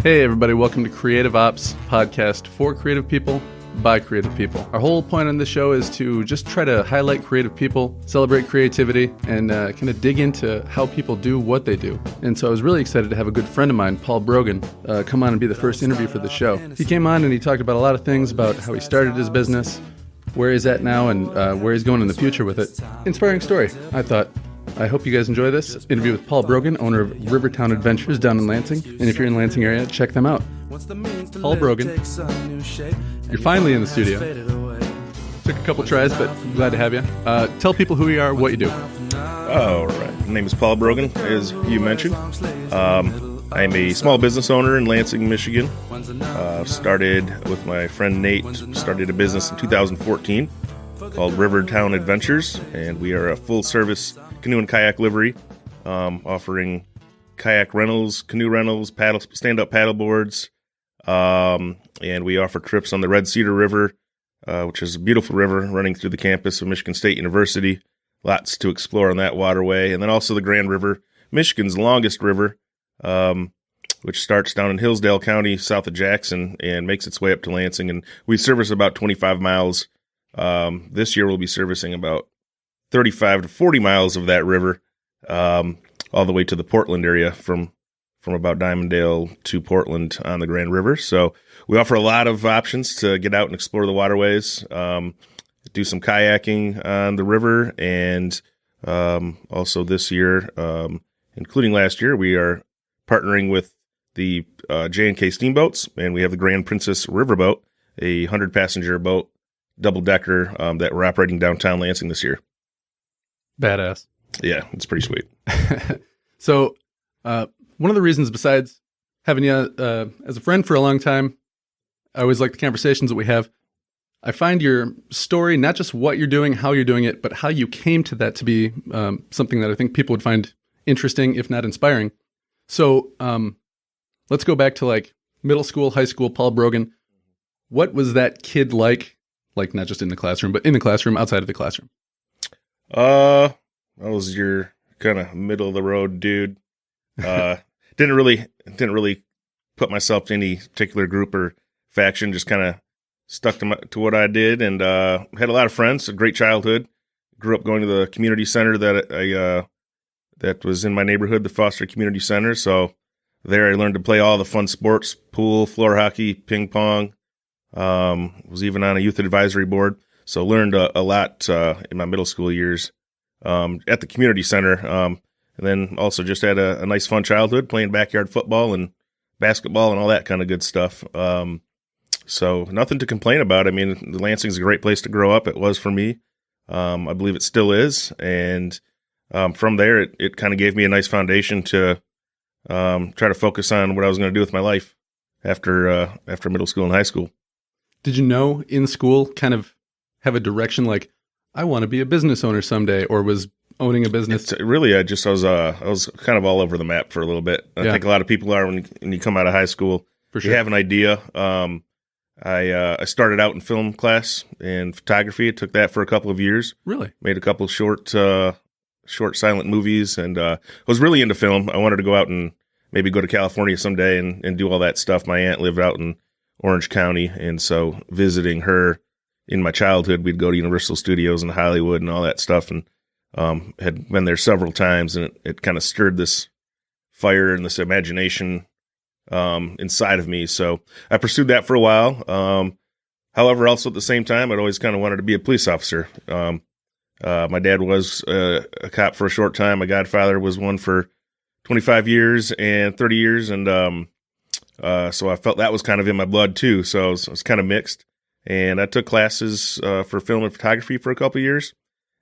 Hey everybody, welcome to Creative Ops podcast for creative people, by creative people. Our whole point on this show is to just try to highlight creative people, celebrate creativity, and kind of dig into how people do what they do. And so I was really excited to have a good friend of mine, Paul Brogan, come on and be the first interview for the show. He came on and he talked about a lot of things about how he started his business, where he's at now, and where he's going in the future with it. Inspiring story, I thought. I hope you guys enjoy this interview with Paul Brogan, owner of Rivertown Adventures down in Lansing. And if you're in the Lansing area, check them out. Paul Brogan, you're finally in the studio. Took a couple tries, but I'm glad to have you. Tell people who you are, what you do. All right. My name is Paul Brogan, as you mentioned. I'm a small business owner in Lansing, Michigan. Started with my friend Nate, started a business in 2014 called Rivertown Adventures, and we are a full-service canoe and kayak livery, offering kayak rentals, canoe rentals, stand-up paddle boards, and we offer trips on the Red Cedar River, which is a beautiful river running through the campus of Michigan State University. Lots to explore on that waterway. And then also the Grand River, Michigan's longest river, which starts down in Hillsdale County, south of Jackson, and makes its way up to Lansing. And we service about 25 miles. This year we'll be servicing about 35 to 40 miles of that river, all the way to the Portland area from about Diamondale to Portland on the Grand River. So we offer a lot of options to get out and explore the waterways, do some kayaking on the river, and also this year, including last year, we are partnering with the J&K Steamboats, and we have the Grand Princess Riverboat, a 100-passenger boat, double-decker, that we're operating downtown Lansing this year. Badass. Yeah, it's pretty sweet. So one of the reasons, besides having you as a friend for a long time, I always like the conversations that we have. I find your story, not just what you're doing, how you're doing it, but how you came to that to be something that I think people would find interesting, if not inspiring. So let's go back to like middle school, high school, Paul Brogan. What was that kid like not just in the classroom, but in the classroom, outside of the classroom? I was your kind of middle of the road dude. Didn't really put myself to any particular group or faction. Just kind of stuck to what I did, and had a lot of friends. A great childhood. Grew up going to the community center that was in my neighborhood, the Foster Community Center. So there, I learned to play all the fun sports: pool, floor hockey, ping pong. Was even on a youth advisory board. So learned a lot in my middle school years at the community center. And then also just had a nice, fun childhood playing backyard football and basketball and all that kind of good stuff. So nothing to complain about. I mean, Lansing's a great place to grow up. It was for me. I believe it still is. And from there, it kind of gave me a nice foundation to try to focus on what I was going to do with my life after middle school and high school. Did you know in school kind of have a direction like, I want to be a business owner someday, or was owning a business? I was kind of all over the map for a little bit. I think a lot of people are when you come out of high school. For sure. You have an idea. I started out in film class and photography. I took that for a couple of years. Really? Made a couple short silent movies, and was really into film. I wanted to go out and maybe go to California someday and do all that stuff. My aunt lived out in Orange County, and so visiting her in my childhood, we'd go to Universal Studios in Hollywood and all that stuff, and had been there several times, and it kind of stirred this fire and this imagination inside of me. So I pursued that for a while. However, also at the same time, I'd always kind of wanted to be a police officer. My dad was a cop for a short time. My godfather was one for 25 years and 30 years, and so I felt that was kind of in my blood too. So it was kind of mixed. And I took classes for film and photography for a couple of years,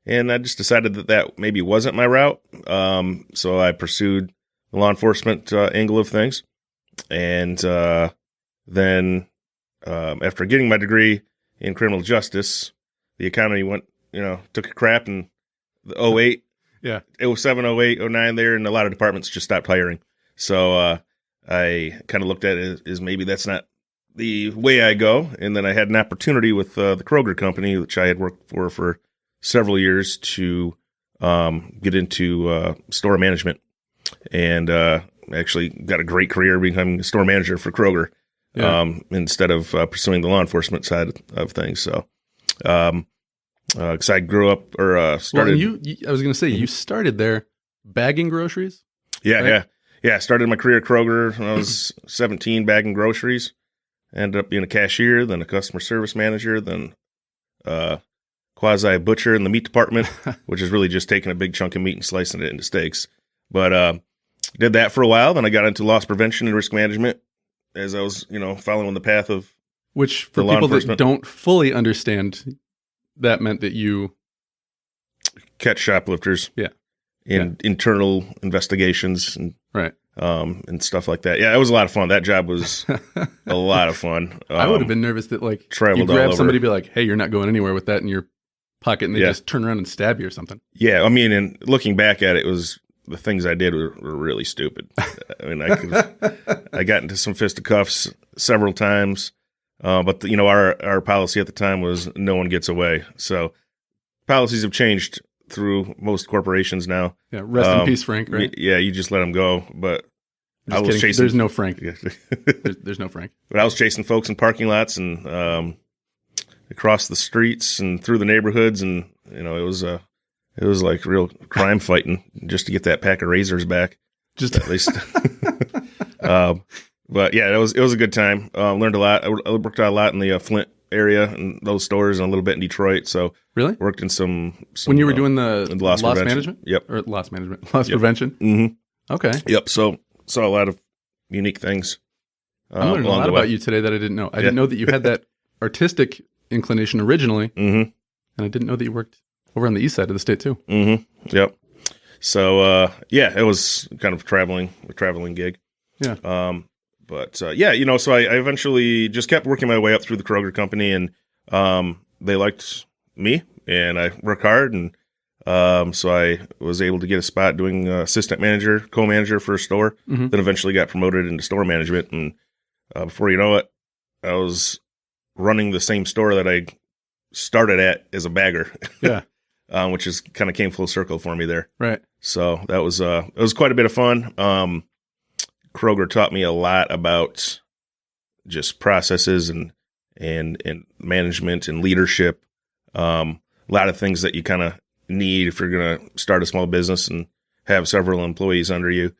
and I just decided that maybe wasn't my route. So I pursued the law enforcement angle of things, and then after getting my degree in criminal justice, the economy took a crap in the 08, 07, 08, 09 there, and a lot of departments just stopped hiring. So I kind of looked at it as maybe that's not the way I go. And then I had an opportunity with the Kroger company, which I had worked for several years, to get into store management. And actually got a great career becoming a store manager for Kroger, instead of pursuing the law enforcement side of things. So, because I grew up or started. Well, I was going to say, you started there bagging groceries? Yeah, right? yeah. I started my career at Kroger when I was 17, bagging groceries. Ended up being a cashier, then a customer service manager, then quasi butcher in the meat department, which is really just taking a big chunk of meat and slicing it into steaks. But did that for a while. Then I got into loss prevention and risk management as I was, following the path of which for people that don't fully understand, that meant that you catch shoplifters. Yeah. Internal investigations and right. And stuff like that. Yeah, it was a lot of fun. That job was a lot of fun. I would have been nervous that traveled you grab all somebody, over. be like, "Hey, you're not going anywhere with that in your pocket," and they just turn around and stab you or something. Yeah, I mean, and looking back at it, the things I did were really stupid. I mean, I got into some fisticuffs several times, but our policy at the time was no one gets away. So policies have changed through most corporations now. Yeah, rest in peace, Frank. Right? Yeah, you just let them go. But I was kidding. chasing. There's no Frank. There's no Frank. But I was chasing folks in parking lots and across the streets and through the neighborhoods, and it was like real crime fighting just to get that pack of razors back. Just at least. But yeah, it was a good time. Learned a lot. I worked out a lot in the Flint area and those stores, and a little bit in Detroit. So really worked in some when you were doing the loss management. Yep, or loss management, loss prevention. Mm-hmm. Okay. Yep. So saw a lot of unique things. I'm learning a lot about you today that I didn't know. I didn't know that you had that artistic inclination originally, and I didn't know that you worked over on the east side of the state too. Mm-hmm. Yep. So it was kind of a traveling gig. Yeah. So I eventually just kept working my way up through the Kroger company, and they liked me, and I work hard, and so I was able to get a spot doing assistant manager, co-manager for a store. Then eventually got promoted into store management, and before you know it, I was running the same store that I started at as a bagger. Yeah. Which is kind of came full circle for me there. Right. So that was it was quite a bit of fun. Kroger taught me a lot about just processes and management and leadership. A lot of things that you kind of need if you're going to start a small business and have several employees under you.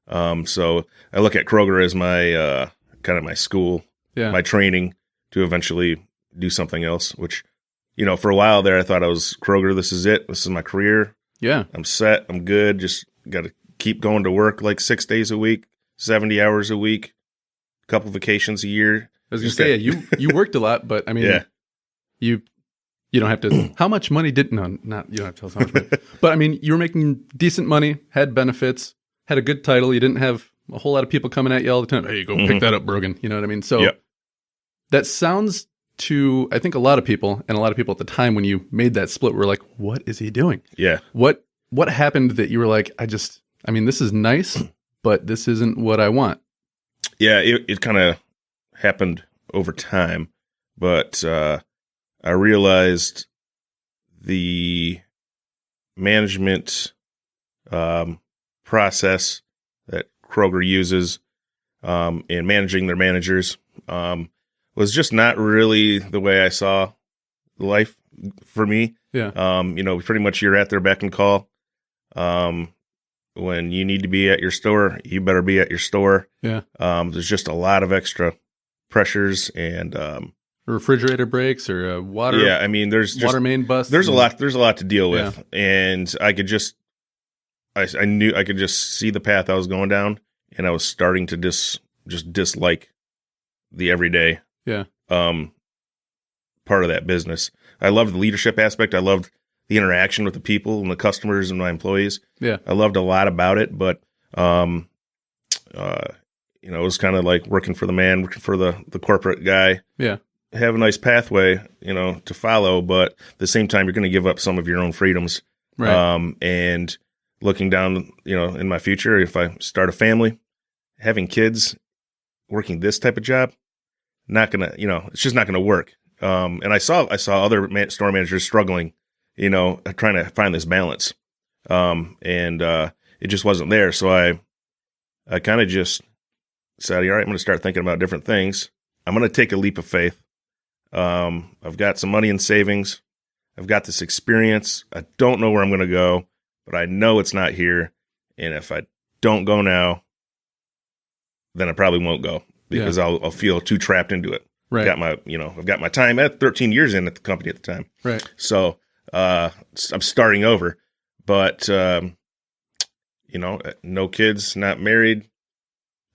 So I look at Kroger as my kind of my school, my training to eventually do something else, which, for a while there, I thought I was Kroger. This is it. This is my career. Yeah. I'm set. I'm good. Just got to keep going to work like 6 days a week, 70 hours a week, a couple vacations a year. I was going to say, you worked a lot, but I mean, you don't have to, how much money you don't have to tell us how much money, but I mean, you were making decent money, had benefits, had a good title. You didn't have a whole lot of people coming at you all the time. Hey, go pick that up, Brogan. You know what I mean? So that sounds to, I think, a lot of people, and a lot of people at the time when you made that split were like, what is he doing? Yeah. What happened that you were like, this is nice, but this isn't what I want? Yeah, it kind of happened over time, but I realized the management process that Kroger uses in managing their managers was just not really the way I saw life for me. Yeah. Pretty much you're at their beck and call. When you need to be at your store, you better be at your store. Yeah. There's just a lot of extra pressures and refrigerator breaks or water. Yeah, I mean, there's just, water main bust. There's a lot to deal with, and I could just, I knew I could just see the path I was going down, and I was starting to just dislike the everyday. Yeah. Part of that business. I loved the leadership aspect. I loved the interaction with the people and the customers and my employees. Yeah. I loved a lot about it, but it was kind of like working for the man, working for the corporate guy. Yeah. Have a nice pathway, to follow, but at the same time, you're going to give up some of your own freedoms. Right. And looking down, in my future, if I start a family, having kids, working this type of job, not going to, it's just not going to work. And I saw other store managers struggling, trying to find this balance. And it just wasn't there. So I kind of just said, all right, I'm going to start thinking about different things. I'm going to take a leap of faith. I've got some money in savings. I've got this experience. I don't know where I'm going to go, but I know it's not here. And if I don't go now, then I probably won't go because I'll feel too trapped into it. Right. I've got my time at 13 years in at the company at the time. Right. So, I'm starting over, but, no kids, not married,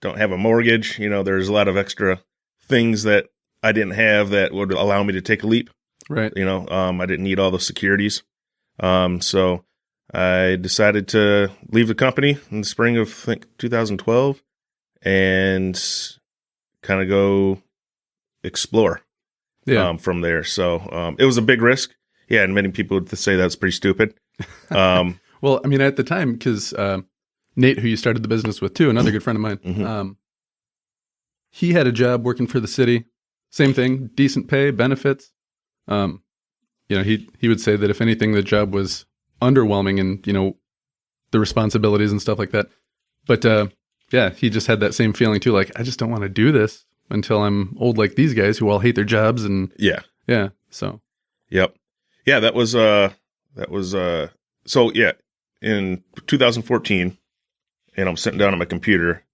don't have a mortgage. There's a lot of extra things that I didn't have that would allow me to take a leap. Right. I didn't need all the securities. So I decided to leave the company in the spring of, I think, 2012 and kind of go explore from there. So it was a big risk. Yeah, and many people would say that's pretty stupid. Well, I mean, at the time, because Nate, who you started the business with too, another good friend of mine, Mm-hmm. He had a job working for the city. Same thing, decent pay, benefits. He would say that if anything, the job was underwhelming and, the responsibilities and stuff like that. But he just had that same feeling too. Like, I just don't want to do this until I'm old like these guys who all hate their jobs. And yeah. So, yep. Yeah, that was in 2014, and I'm sitting down at my computer,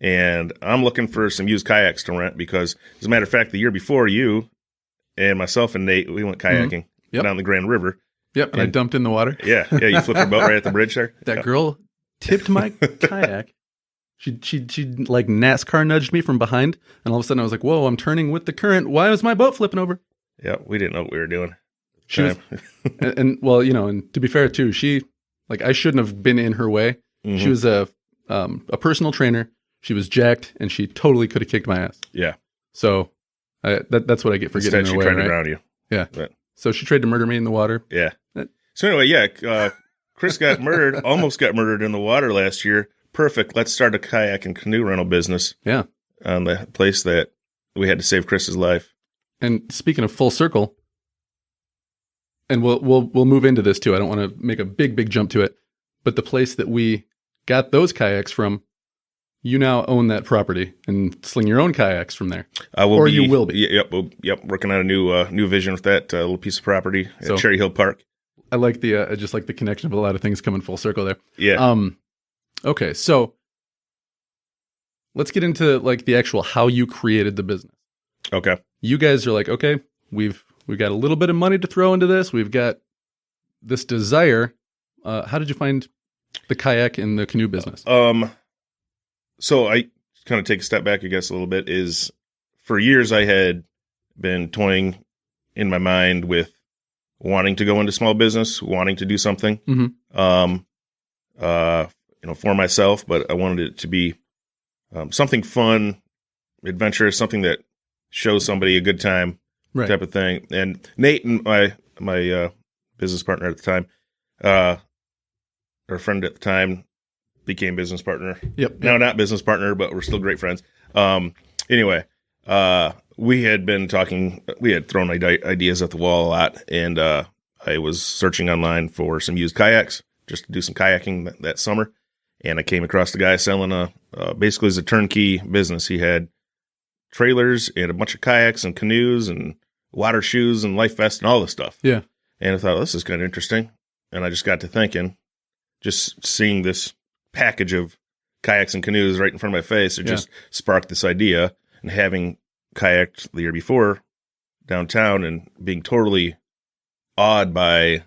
and I'm looking for some used kayaks to rent because, as a matter of fact, the year before, you and myself and Nate, we went kayaking down the Grand River. Yep, and I dumped in the water. Yeah, you flipped your boat right at the bridge there. That girl tipped my kayak. She like NASCAR nudged me from behind, and all of a sudden I was like, "Whoa, I'm turning with the current. Why is my boat flipping over?" Yeah, we didn't know what we were doing. She was, and to be fair too, I shouldn't have been in her way. Mm-hmm. She was a personal trainer. She was jacked, and she totally could have kicked my ass. Yeah. So that's what I get for getting in her way. Instead, she tried to drown you. Yeah. But. So she tried to murder me in the water. Yeah. So anyway, Chris got murdered, almost got murdered in the water last year. Perfect. Let's start a kayak and canoe rental business. Yeah. On the place that we had to save Chris's life. And speaking of full circle, and we'll move into this too. I don't want to make a big jump to it, but the place that we got those kayaks from, you now own that property and sling your own kayaks from there. You will be. Yep. Working on a new vision with that little piece of property at Cherry Hill Park. I like the just like the connection of a lot of things coming full circle there. Yeah. Okay, so let's get into like the actual how you created the business. Okay. You guys are like, okay, we've got a little bit of money to throw into this. We've got this desire. How did you find the kayak and the canoe business? So I kind of take a step back, I guess, a little bit. Is for years I had been toying in my mind with wanting to go into small business, wanting to do something, for myself, but I wanted it to be something fun, adventurous, something that shows somebody a good time, type of thing. And Nate and my business partner at the time, our friend at the time, became business partner. Yep. Now not business partner, but we're still great friends. Anyway, we had been talking. We had thrown ideas at the wall a lot, and I was searching online for some used kayaks just to do some kayaking that summer. And I came across the guy selling basically as a turnkey business. He had trailers and a bunch of kayaks and canoes and water shoes and life vests and all this stuff. Yeah. And I thought, this is kind of interesting. And I just got to thinking, just seeing this package of kayaks and canoes right in front of my face, it just sparked this idea. And having kayaked the year before downtown and being totally awed by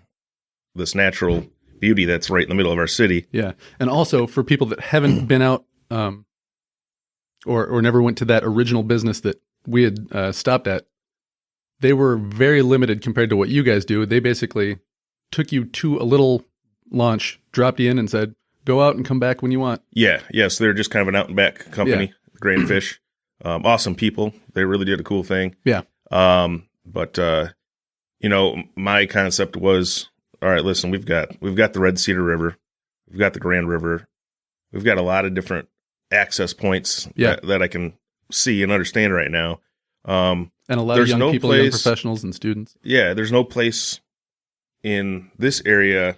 this natural beauty that's right in the middle of our city. Yeah. And also for people that haven't been out or never went to that original business that we had stopped at, they were very limited compared to what you guys do. They basically took you to a little launch, dropped you in and said, go out and come back when you want. Yeah. So they're just kind of an out and back company, Grain Fish. Awesome people. They really did a cool thing. Yeah. But my concept was, all right, listen, we've got the Red Cedar River. We've got the Grand River. We've got a lot of different access points that I can see and understand right now. And a lot of young people, young professionals and students. Yeah. There's no place in this area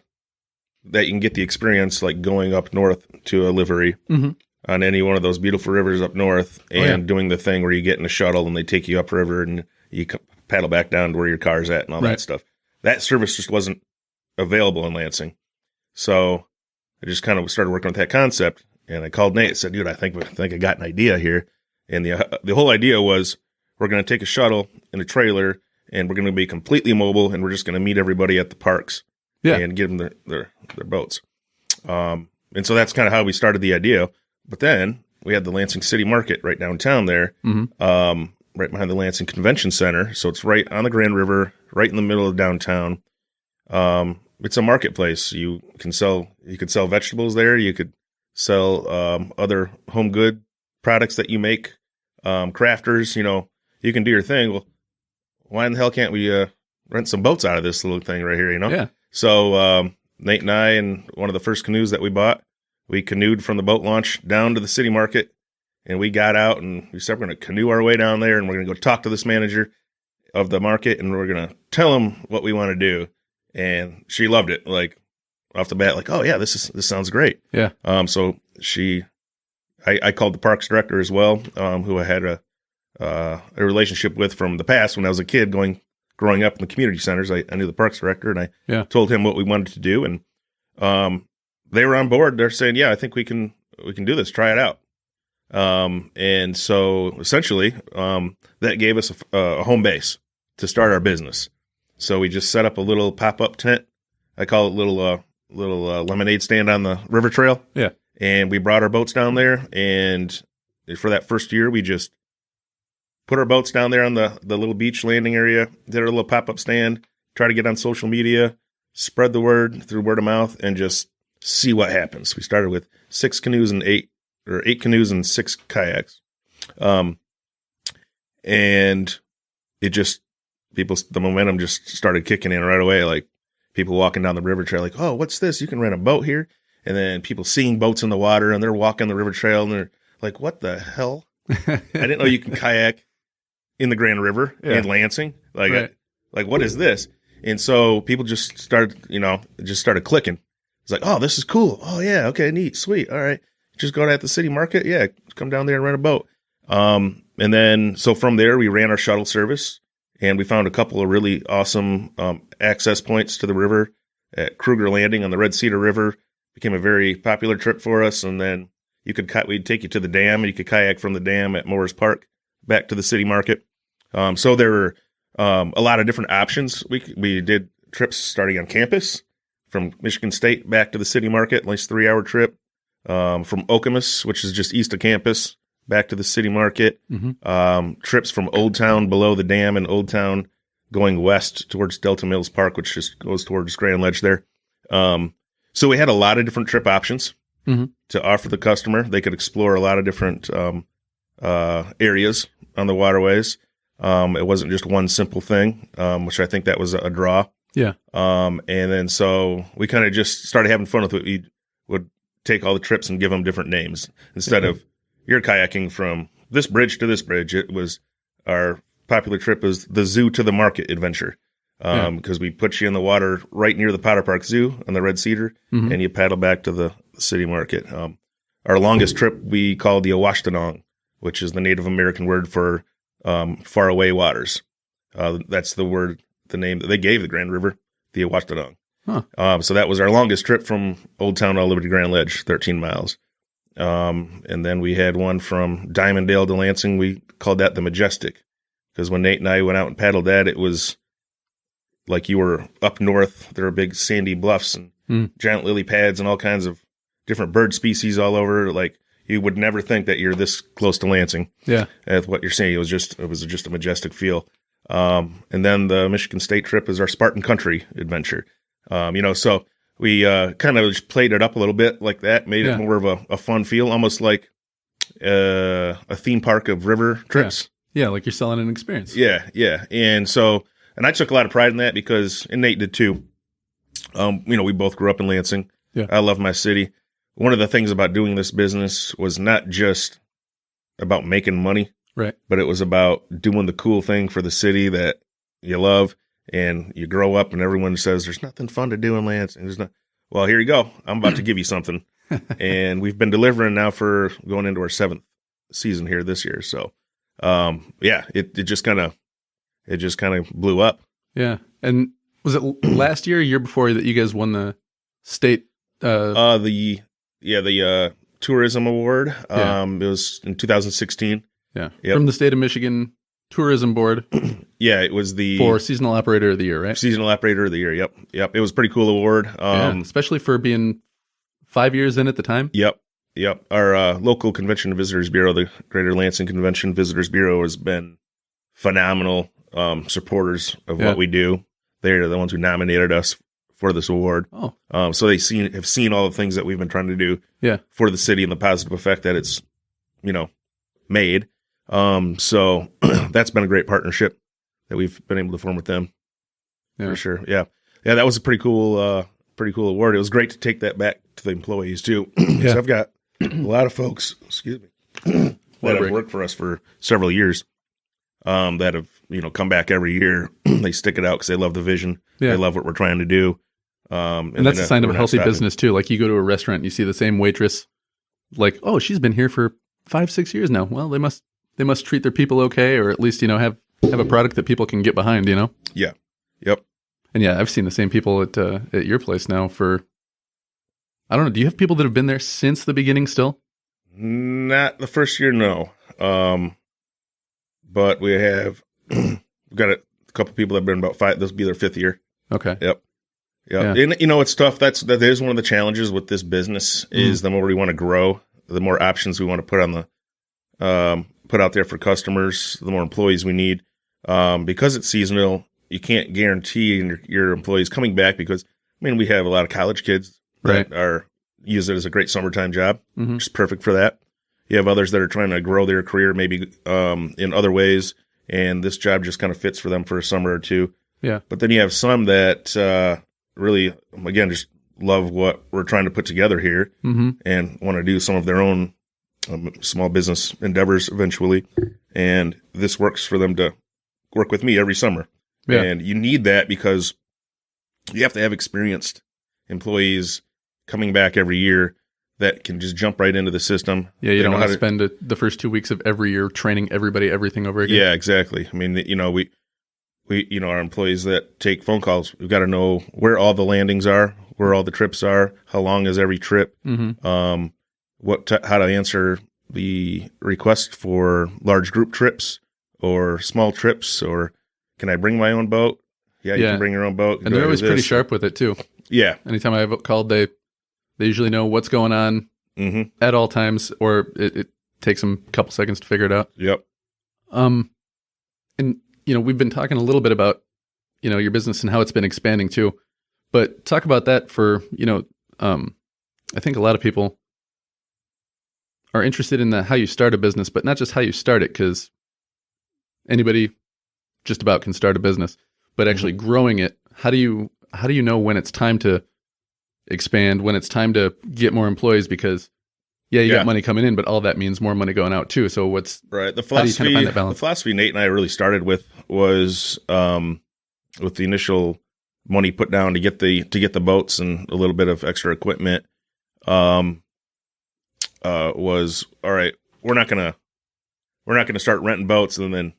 that you can get the experience like going up north to a livery on any one of those beautiful rivers up north and doing the thing where you get in a shuttle and they take you upriver and you paddle back down to where your car's at and all that stuff. That service just wasn't available in Lansing. So I just kind of started working with that concept, and I called Nate and said, dude, I think I got an idea here. And the whole idea was we're going to take a shuttle and a trailer, and we're going to be completely mobile, and we're just going to meet everybody at the parks and give them their boats. And so that's kind of how we started the idea. But then we had the Lansing City Market right downtown there, right behind the Lansing Convention Center. So it's right on the Grand River, right in the middle of downtown. It's a marketplace. You could sell vegetables there. You could sell other home good products that you make, crafters. You can do your thing. Well, why in the hell can't we rent some boats out of this little thing right here? Yeah. So Nate and I, and one of the first canoes that we bought, we canoed from the boat launch down to the city market, and we got out and we said we're going to canoe our way down there, and we're going to go talk to this manager of the market, and we're going to tell him what we want to do. And she loved it, like off the bat, like, oh yeah, this sounds great. Yeah. So I called the parks director as well, who I had a relationship with from the past when I was a kid growing up in the community centers. I knew the parks director, and I told him what we wanted to do, and they were on board. They're saying, yeah, I think we can do this. Try it out. And so essentially, that gave us a home base to start our business. So we just set up a little pop-up tent. I call it little lemonade stand on the river trail. Yeah. And we brought our boats down there. And for that first year, we just put our boats down there on the little beach landing area, did our little pop-up stand, try to get on social media, spread the word through word of mouth, and just see what happens. We started with 8 canoes and 6 kayaks. And it just, the momentum just started kicking in right away. Like people walking down the river trail, like, oh, what's this? You can rent a boat here. And then people seeing boats in the water, and they're walking the river trail, and they're like, what the hell? I didn't know you can kayak in the Grand River in Lansing. Like, like, what is this? And so people just started clicking. It's like, oh, this is cool. Oh yeah. Okay. Neat. Sweet. All right. Just go to the city market. Yeah. Come down there and rent a boat. And then, so from there, we ran our shuttle service, and we found a couple of really awesome access points to the river at Kruger Landing on the Red Cedar River. Became a very popular trip for us. And then we'd take you to the dam, and you could kayak from the dam at Morris Park back to the city market. So there were a lot of different options. We did trips starting on campus from Michigan State back to the city market, at least 3-hour trip. From Okemos, which is just east of campus, back to the city market. Trips from Old Town below the dam in Old Town going west towards Delta Mills Park, which just goes towards Grand Ledge there. So we had a lot of different trip options to offer the customer. They could explore a lot of different areas on the waterways. It wasn't just one simple thing, which I think that was a draw. Yeah. And then so we kind of just started having fun with it. We would take all the trips and give them different names instead of you're kayaking from this bridge to this bridge. It was our popular trip was the zoo to the market adventure. Because we put you in the water right near the Potter Park Zoo on the Red Cedar, and you paddle back to the city market. Our longest trip we called the Awashtanong, which is the Native American word for far away waters. That's the name that they gave the Grand River, the Awashtanong. So that was our longest trip from Old Town all the way to Grand Ledge, 13 miles. And then we had one from Diamonddale to Lansing. We called that the Majestic, because when Nate and I went out and paddled that, it was like you were up north. There are big sandy bluffs and giant lily pads and all kinds of different bird species all over. Like you would never think that you're this close to Lansing. Yeah. At what you're saying, it was just a majestic feel. And then the Michigan State trip is our Spartan Country adventure. So we kind of just played it up a little bit like that, made it more of a fun feel, almost like a theme park of river trips. Yeah, like you're selling an experience. Yeah. And I took a lot of pride in that because, and Nate did too. We both grew up in Lansing. Yeah. I love my city. One of the things about doing this business was not just about making money, right? But it was about doing the cool thing for the city that you love, and you grow up and everyone says, there's nothing fun to do in Lansing. Well, here you go. I'm about to give you something. and we've been delivering now for going into our 7th season here this year. So, it just kind of blew up. Yeah. And was it last year or year before that you guys won the state? The tourism award. It was in 2016. Yeah. Yep. From the state of Michigan Tourism Board. Yeah, it was for Seasonal Operator of the Year, right? Seasonal Operator of the Year. Yep. It was a pretty cool award. Especially for being 5 years in at the time. Yep. Our local Convention and Visitors Bureau, the Greater Lansing Convention Visitors Bureau, has been phenomenal supporters of what we do. They're the ones who nominated us for this award. Oh. So have seen all the things that we've been trying to do for the city and the positive effect that it's, made. So that's been a great partnership that we've been able to form with them. Yeah. For sure. Yeah. Yeah. That was a pretty cool award. It was great to take that back to the employees too. So I've got a lot of folks, that have worked for us for several years, that have, come back every year. They stick it out because they love the vision. Yeah. They love what we're trying to do. And that's a sign of a healthy business too. Like you go to a restaurant and you see the same waitress, like, oh, she's been here for 5-6 years now. Well, they must treat their people okay, or at least, have a product that people can get behind, Yeah. Yep. And yeah, I've seen the same people at your place now for, I don't know. Do you have people that have been there since the beginning still? Not the first year, no. But we have, we've got a couple people that have been about 5. This will be their 5th year. Okay. Yep. Yeah. And it's tough. That is one of the challenges with this business is the more we want to grow, the more options we want to put on the, put out there for customers, the more employees we need. Because it's seasonal, you can't guarantee your employees coming back because, we have a lot of college kids that use it as a great summertime job, which is perfect for that. You have others that are trying to grow their career maybe in other ways, and this job just kind of fits for them for a summer or two. Yeah. But then you have some that really, again, just love what we're trying to put together here and want to do some of their own small business endeavors eventually. And this works for them to work with me every summer. Yeah. And you need that because you have to have experienced employees coming back every year that can just jump right into the system. Yeah, you don't want to spend the first 2 weeks of every year training everybody everything over again. Yeah, exactly. We our employees that take phone calls, we've got to know where all the landings are, where all the trips are, how long is every trip, how to answer the request for large group trips or small trips, or can I bring my own boat? Yeah, you can bring your own boat. And they're always pretty sharp with it too. Yeah. Anytime I've called, they usually know what's going on at all times, or it takes them a couple seconds to figure it out. Yep. And we've been talking a little bit about, your business and how it's been expanding too, but talk about that for, I think a lot of people are interested in how you start a business, but not just how you start it, because anybody just about can start a business, but actually growing it. How do you know when it's time to expand, when it's time to get more employees? Because you got money coming in, but all that means more money going out too. So what's right? The philosophy, how do you kind of find that balance? The philosophy Nate and I really started with was with the initial money put down to get the boats and a little bit of extra equipment. Was all right. We're not gonna start renting boats and then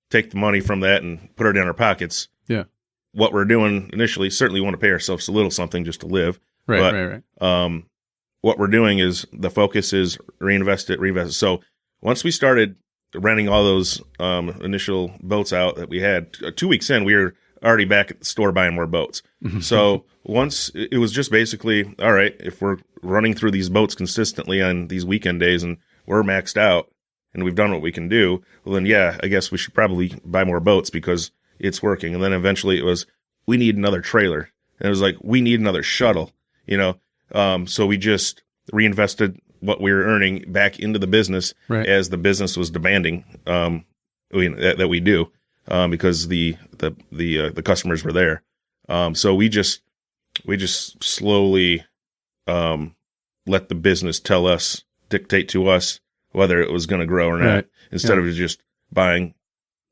take the money from that and put it in our pockets. Yeah. What we're doing initially, certainly want to pay ourselves a little something just to live. Right. What we're doing is the focus is reinvest it. So once we started renting all those initial boats out that we had, 2 weeks in, we were already back at the store buying more boats. So once it was just basically, all right, if we're running through these boats consistently on these weekend days and we're maxed out and we've done what we can do, well then, I guess we should probably buy more boats because it's working. And then eventually it was, we need another trailer. And it was like, we need another shuttle, So we just reinvested what we were earning back into the business as the business was demanding that we do because the customers were there. So we just slowly let the business dictate to us whether it was going to grow or not, instead of just buying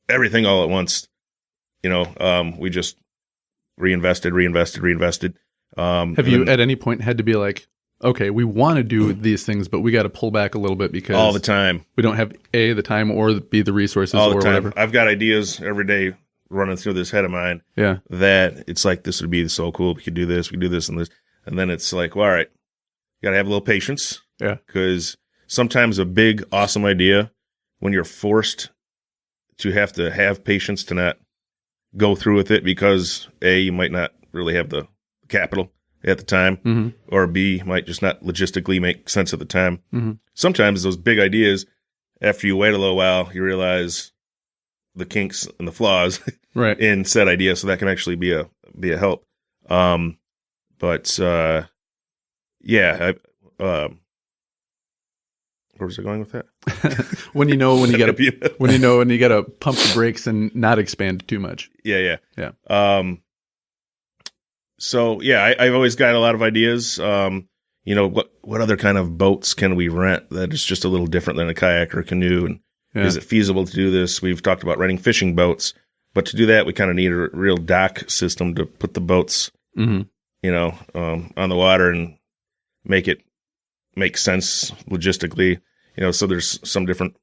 everything all at once. We just reinvested. Have you at any point had to be like, okay, we want to do these things, but we got to pull back a little bit because all the time we don't have A, the time, or B, the resources, all or the time. whatever. I've got ideas every day running through this head of mine. Yeah. That it's like, this would be so cool. We could do this, and this. And then it's like, well, all right, you got to have a little patience. Yeah. Because sometimes a big, awesome idea, when you're forced to have patience to not go through with it because A, you might not really have the capital at the time, or B, might just not logistically make sense at the time. Sometimes those big ideas, after you wait a little while, you realize the kinks and the flaws right. in said idea, so that can actually be a help. Yeah, where was I going with that? when you gotta pump the brakes and not expand too much. Yeah. Yeah. I've always got a lot of ideas. What other kind of boats can we rent that is just a little different than a kayak or a canoe? And is it feasible to do this? We've talked about renting fishing boats, but to do that, we kind of need a real dock system to put the boats, on the water and make it make sense logistically. So there's some different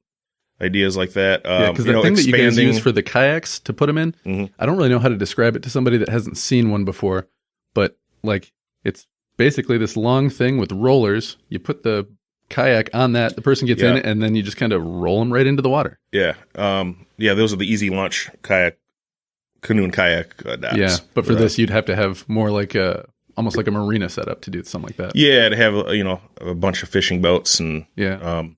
ideas like that. Because the thing that you guys use for the kayaks to put them in, I don't really know how to describe it to somebody that hasn't seen one before, but like it's basically this long thing with rollers. You put the kayak on that, the person gets in it, and then you just kind of roll them right into the water. Yeah. Those are the easy launch canoe and kayak docks. Yeah, but for this, you'd have to have more like almost like a marina setup to do something like that. Yeah, to have a bunch of fishing boats, and you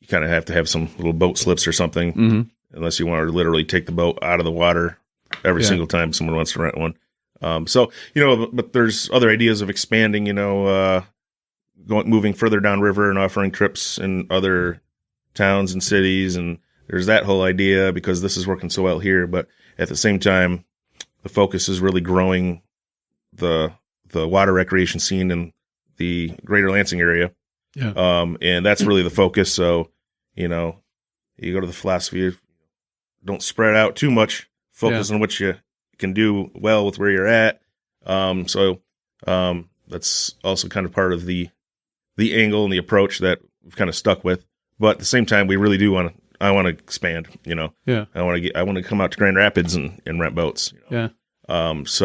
kind of have to have some little boat slips or something, unless you want to literally take the boat out of the water every single time someone wants to rent one. But there's other ideas of expanding, moving further downriver and offering trips in other towns and cities. And there's that whole idea because this is working so well here. But at the same time, the focus is really growing the water recreation scene in the greater Lansing area. Yeah. And that's really the focus. So, you go to the philosophy of don't spread out too much, focus on what you can do well with where you're at. That's also kind of part of the angle and the approach that we've kind of stuck with. But at the same time, we really do I want to expand, Yeah. I want to come out to Grand Rapids and rent boats. Yeah. There's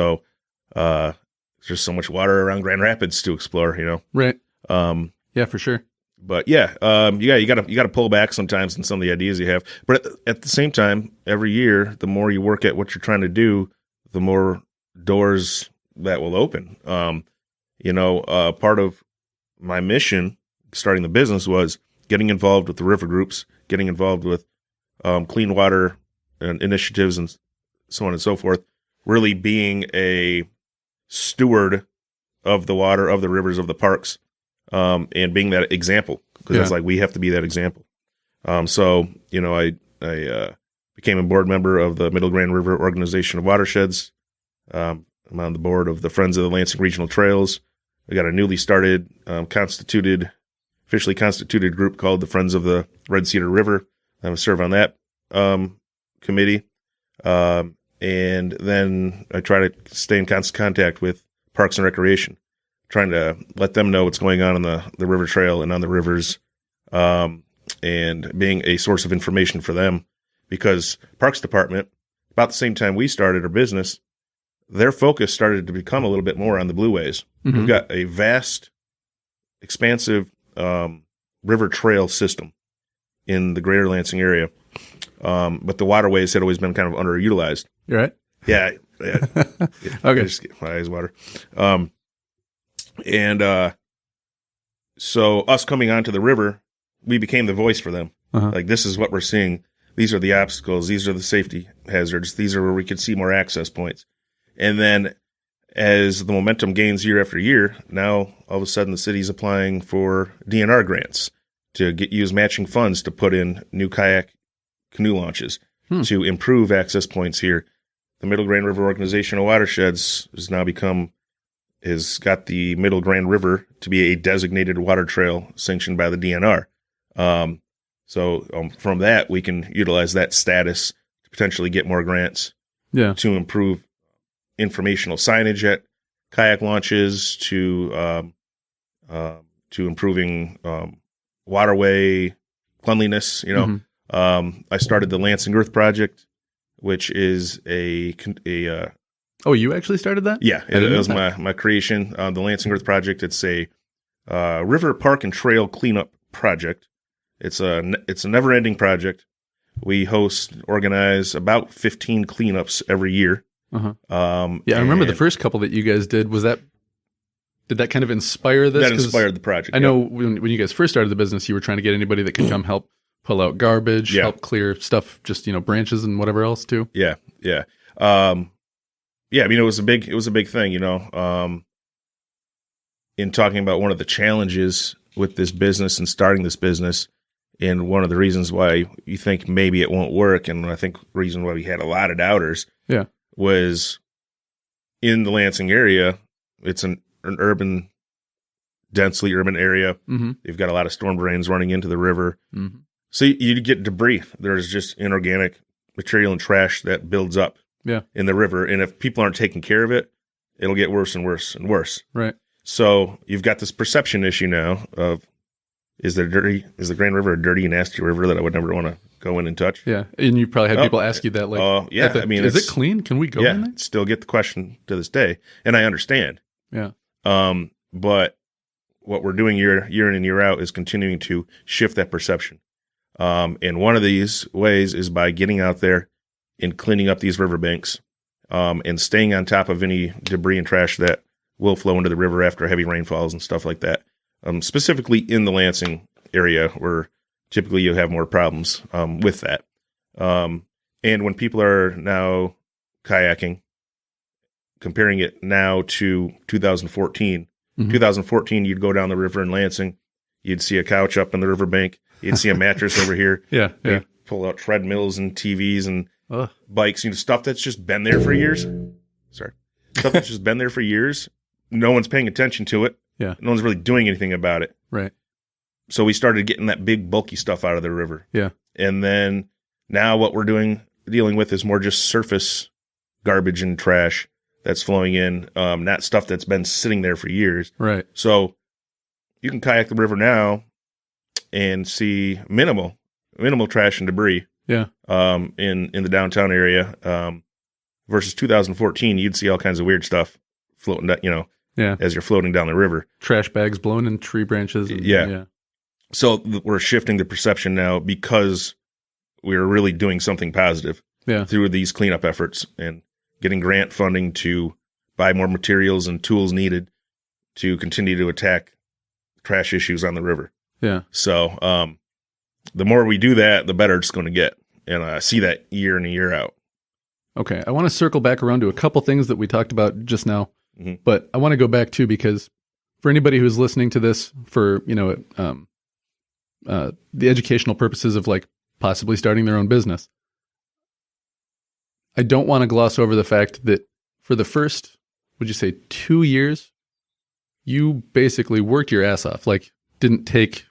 just so much water around Grand Rapids to explore, Right. Yeah, for sure. But you gotta pull back sometimes in some of the ideas you have. But at the same time, every year, the more you work at what you're trying to do, the more doors that will open. Part of my mission starting the business was getting involved with the river groups, getting involved with clean water and initiatives and so on and so forth, really being a steward of the water, of the rivers, of the parks, and being that example, because it's like we have to be that example. I became a board member of the Middle Grand River Organization of Watersheds. I'm on the board of the Friends of the Lansing Regional Trails. We got a newly started, officially constituted group called the Friends of the Red Cedar River. I serve on that committee. And then I try to stay in constant contact with Parks and Recreation, trying to let them know what's going on the river trail and on the rivers, and being a source of information for them. Because Parks Department, about the same time we started our business, their focus started to become a little bit more on the blueways. We've got a vast, expansive river trail system in the greater Lansing area, but the waterways had always been kind of underutilized. You're right? Yeah. Okay. I just get my eyes water. So us coming onto the river, we became the voice for them. Like, this is what we're seeing. These are the obstacles. These are the safety hazards. These are where we could see more access points. And then as the momentum gains year after year, now all of a sudden the city's applying for DNR grants to use matching funds to put in new kayak canoe launches to improve access points here. The Middle Grand River Organization of Watersheds has got the Middle Grand River to be a designated water trail sanctioned by the DNR. From that, we can utilize that status to potentially get more grants to improve informational signage at kayak launches, to to improving waterway cleanliness. I started the Lansing Earth Project, which is Oh, you actually started that? Yeah, it was my creation. The Lansing Earth Project. It's a river, park, and trail cleanup project. It's a never-ending project. We organize about 15 cleanups every year. Uh-huh. I remember the first couple that you guys did. Did that kind of inspire this? That inspired the project. I know when you guys first started the business, you were trying to get anybody that could come help pull out garbage, help clear stuff, just branches and whatever else too. Yeah. I mean, it was a big thing. In talking about one of the challenges with this business and starting this business, and one of the reasons why you think maybe it won't work, and I think the reason why we had a lot of doubters, was in the Lansing area. It's an densely urban area. Mm-hmm. You've got a lot of storm drains running into the river. Mm-hmm. So you get debris. There's just inorganic material and trash that builds up in the river. And if people aren't taking care of it, it'll get worse and worse and worse. Right. So you've got this perception issue now of, is the Grand River a dirty, nasty river that I would never want to go in and touch? Yeah. And you probably had people ask you that, is it clean? Can we go in there? Still get the question to this day. And I understand. Yeah. But what we're doing year in and year out is continuing to shift that perception. And one of these ways is by getting out there and cleaning up these riverbanks, and staying on top of any debris and trash that will flow into the river after heavy rainfalls and stuff like that. Specifically in the Lansing area, where typically you have more problems with that. And when people are now kayaking, comparing it now to 2014, 2014, you'd go down the river in Lansing, you'd see a couch up in the riverbank, you'd see a mattress over here. Yeah. Pull out treadmills and TVs and bikes, stuff that's just been there for years. Stuff that's just been there for years. No one's paying attention to it. Yeah. No one's really doing anything about it. Right. So we started getting that big bulky stuff out of the river. Yeah. And then now what we're dealing with is more just surface garbage and trash that's flowing in, not stuff that's been sitting there for years. Right. So you can kayak the river now and see minimal trash and debris. Yeah. In the downtown area, versus 2014, you'd see all kinds of weird stuff floating down, as you're floating down the river. Trash bags blown in tree branches. Yeah. So we're shifting the perception now because we're really doing something positive through these cleanup efforts and getting grant funding to buy more materials and tools needed to continue to attack trash issues on the river. Yeah. So the more we do that, the better it's going to get. And I see that year in and year out. Okay. I want to circle back around to a couple things that we talked about just now, but I want to go back too, because for anybody who's listening to this for, the educational purposes of possibly starting their own business, I don't want to gloss over the fact that for the first, would you say 2 years, you basically worked your ass off, didn't take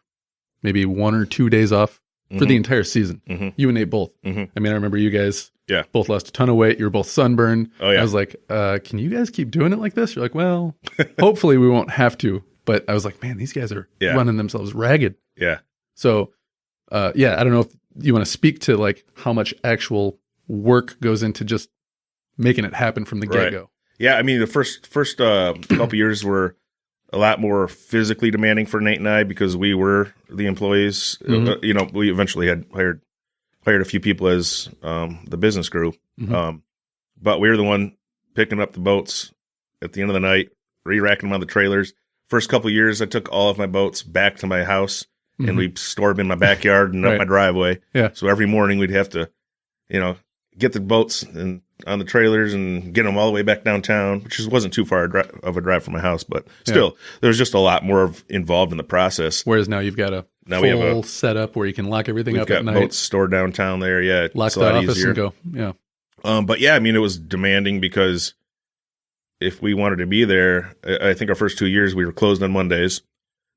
maybe 1 or 2 days off for the entire season. You and Nate both. I mean, I remember you guys both lost a ton of weight. You were both sunburned. Oh, yeah. I was like, can you guys keep doing it like this? You're like, well, hopefully we won't have to. But I was like, man, these guys are running themselves ragged. Yeah. So, I don't know if you want to speak to how much actual work goes into just making it happen from the get-go. Yeah, I mean, the first couple years were a lot more physically demanding for Nate and I because we were the employees. We eventually had hired a few people as the business crew. But we were the one picking up the boats at the end of the night, re-racking them on the trailers. First couple years, I took all of my boats back to my house and we stored them in my backyard and up my driveway. Yeah. So every morning we'd have to, get the boats and on the trailers and get them all the way back downtown, which wasn't too far of a drive from my house, but still, there was just a lot more involved in the process. Whereas now you've got a full setup where you can lock everything up at night. We've got boats stored downtown there. Yeah, lock the office easier. And go. Yeah. But yeah, I mean, it was demanding because if we wanted to be there, I think our first 2 years we were closed on Mondays,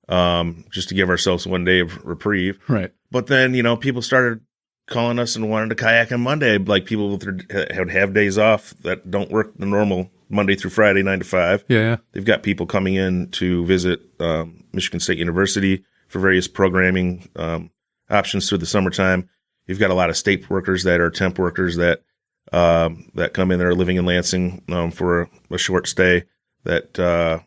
just to give ourselves 1 day of reprieve. Right. But then, people started calling us and wanted to kayak on Monday. Like people would have days off that don't work the normal Monday through Friday, 9 to 5. Yeah. They've got people coming in to visit Michigan State University for various programming options through the summertime. You've got a lot of state workers that are temp workers that come in that are living in Lansing for a short stay. That there's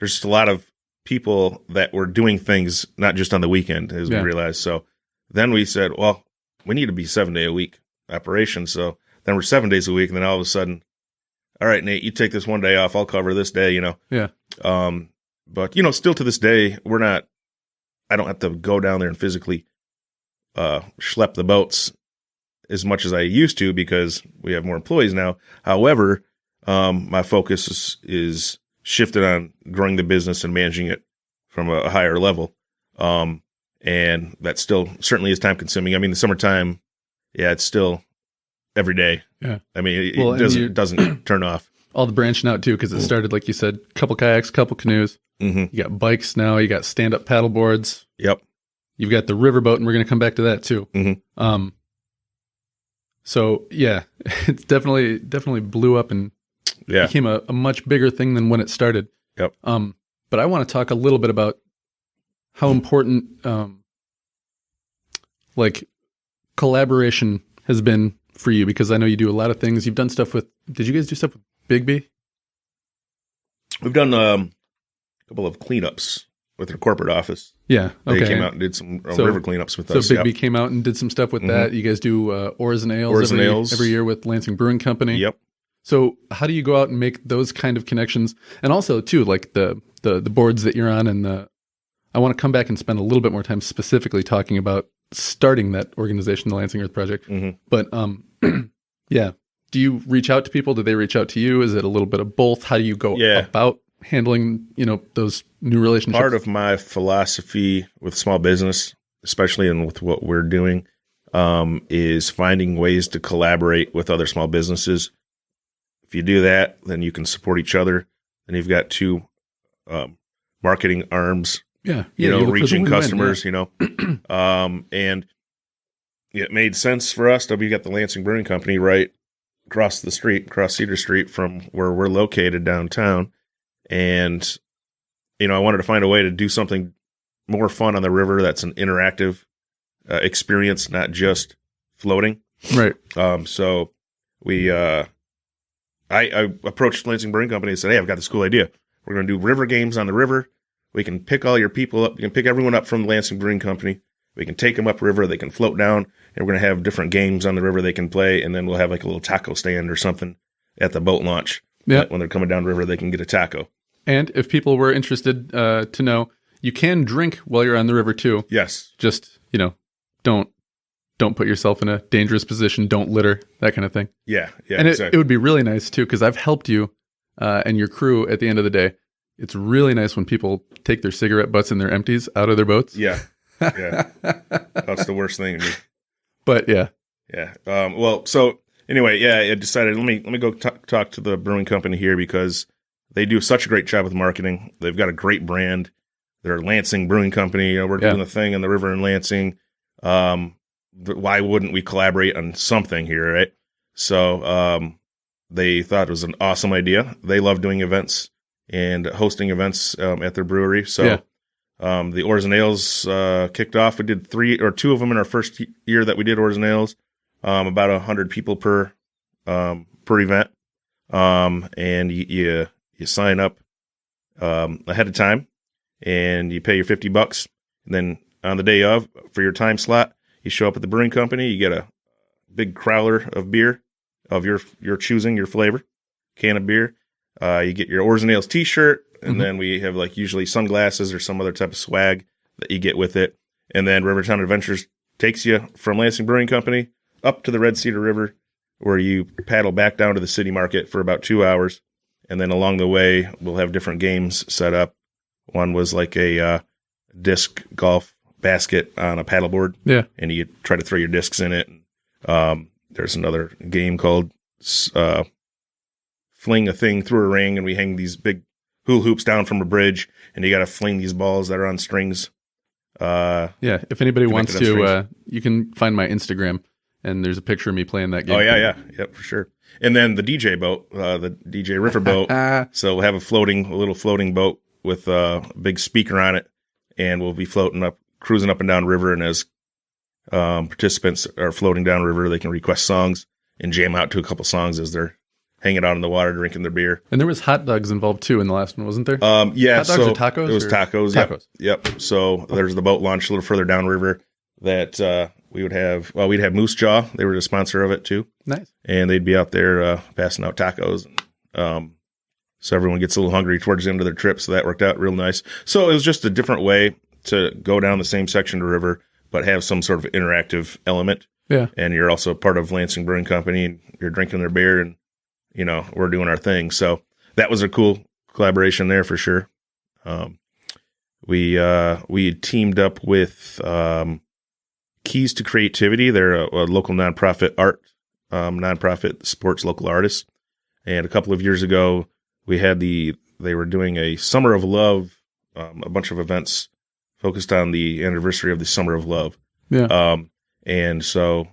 just a lot of people that were doing things not just on the weekend, as we realized. So then we said, well, we need to be 7-day-a-week operation. So then we're 7 days a week, and then all of a sudden, all right, Nate, you take this one day off, I'll cover this day, Yeah. But still to this day, I don't have to go down there and physically schlep the boats as much as I used to because we have more employees now. However, my focus is shifted on growing the business and managing it from a higher level. And that still certainly is time consuming. I mean, the summertime, it's still every day. Yeah. I mean, it doesn't turn off. All the branching out too, because it started, like you said, couple kayaks, couple canoes. Mm-hmm. You got bikes now. You got stand-up paddle boards. Yep. You've got the riverboat, and we're going to come back to that too. Mm-hmm. So yeah, it's definitely blew up and became a much bigger thing than when it started. Yep. But I want to talk a little bit about how important like collaboration has been for you, because I know you do a lot of things. You've done stuff with. Did you guys do stuff with Bigby? We've done a couple of cleanups with their corporate office. Yeah. Okay. They came out and did some river cleanups with us. So Bigby came out and did some stuff with that. You guys do Oars and Ales every year with Lansing Brewing Company. Yep. So how do you go out and make those kind of connections? And also too, like the boards that you're on, and I want to come back and spend a little bit more time specifically talking about starting that organization, the Lansing Earth Project. Mm-hmm. But yeah, do you reach out to people? Do they reach out to you? Is it a little bit of both? How do you go about handling, those new relationships? Part of my philosophy with small business, especially and with what we're doing, is finding ways to collaborate with other small businesses. If you do that, then you can support each other. Then you've got two marketing arms, reaching customers, and it made sense for us to be at the Lansing Brewing Company right across the street, across Cedar Street from where we're located downtown. And, I wanted to find a way to do something more fun on the river that's an interactive experience, not just floating. Right. So we, I approached Lansing Brewing Company and said, hey, I've got this cool idea. We're going to do river games on the river. We can pick all your people up. You can pick everyone up from the Lansing Brewing Company. We can take them upriver. They can float down, and we're going to have different games on the river they can play. And then we'll have like a little taco stand or something at the boat launch. Yeah. When they're coming down the river, they can get a taco. And if people were interested to know, you can drink while you're on the river too. Yes. Just, don't put yourself in a dangerous position. Don't litter, that kind of thing. Yeah. And it would be really nice too, because I've helped you and your crew at the end of the day. It's really nice when people take their cigarette butts and their empties out of their boats. Yeah. Yeah. That's the worst thing. But yeah. Yeah. So anyway, I decided, let me go talk to the brewing company here because they do such a great job with marketing. They've got a great brand. They're Lansing Brewing Company. We're doing the thing on the river in Lansing. Why wouldn't we collaborate on something here, right? So they thought it was an awesome idea. They love doing events and hosting events at their brewery. So the Oars and Ales kicked off. We did 2 of them in our first year that we did Oars and Ales. About 100 people per event. And you sign up ahead of time and you pay your $50. And then on the day of, for your time slot, you show up at the brewing company, you get a big crowler of beer of your choosing, your flavor, can of beer. You get your Oars and Ales t-shirt, and then we have usually sunglasses or some other type of swag that you get with it. And then Rivertown Adventures takes you from Lansing Brewing Company up to the Red Cedar River, where you paddle back down to the city market for about 2 hours. And then along the way, we'll have different games set up. One was like a disc golf basket on a paddleboard. Yeah. And you try to throw your discs in it. There's another game called Fling a Thing Through a Ring, and we hang these big hula hoops down from a bridge, and you got to fling these balls that are on strings. If anybody wants to, you can find my Instagram, and there's a picture of me playing that game. Oh, yeah. Yep, for sure. And then the DJ boat, the DJ River boat. So we'll have a little floating boat with a big speaker on it, and we'll be cruising up and down river. And as participants are floating down river, they can request songs and jam out to a couple songs as they're hanging out in the water, drinking their beer. And there was hot dogs involved too in the last one, wasn't there? Yeah. Hot dogs or tacos? It was tacos. Tacos. Yep. So there's the boat launch a little further down river that we'd have Moose Jaw. They were the sponsor of it too. Nice. And they'd be out there passing out tacos. So everyone gets a little hungry towards the end of their trip. So that worked out real nice. So it was just a different way to go down the same section of the river, but have some sort of interactive element. Yeah. And you're also part of Lansing Brewing Company, and you're drinking their beer, and, we're doing our thing. So that was a cool collaboration there for sure. We teamed up with Keys to Creativity. They're a local nonprofit nonprofit supports local artists. And a couple of years ago, they were doing a Summer of Love, a bunch of events focused on the anniversary of the Summer of Love. Yeah. And so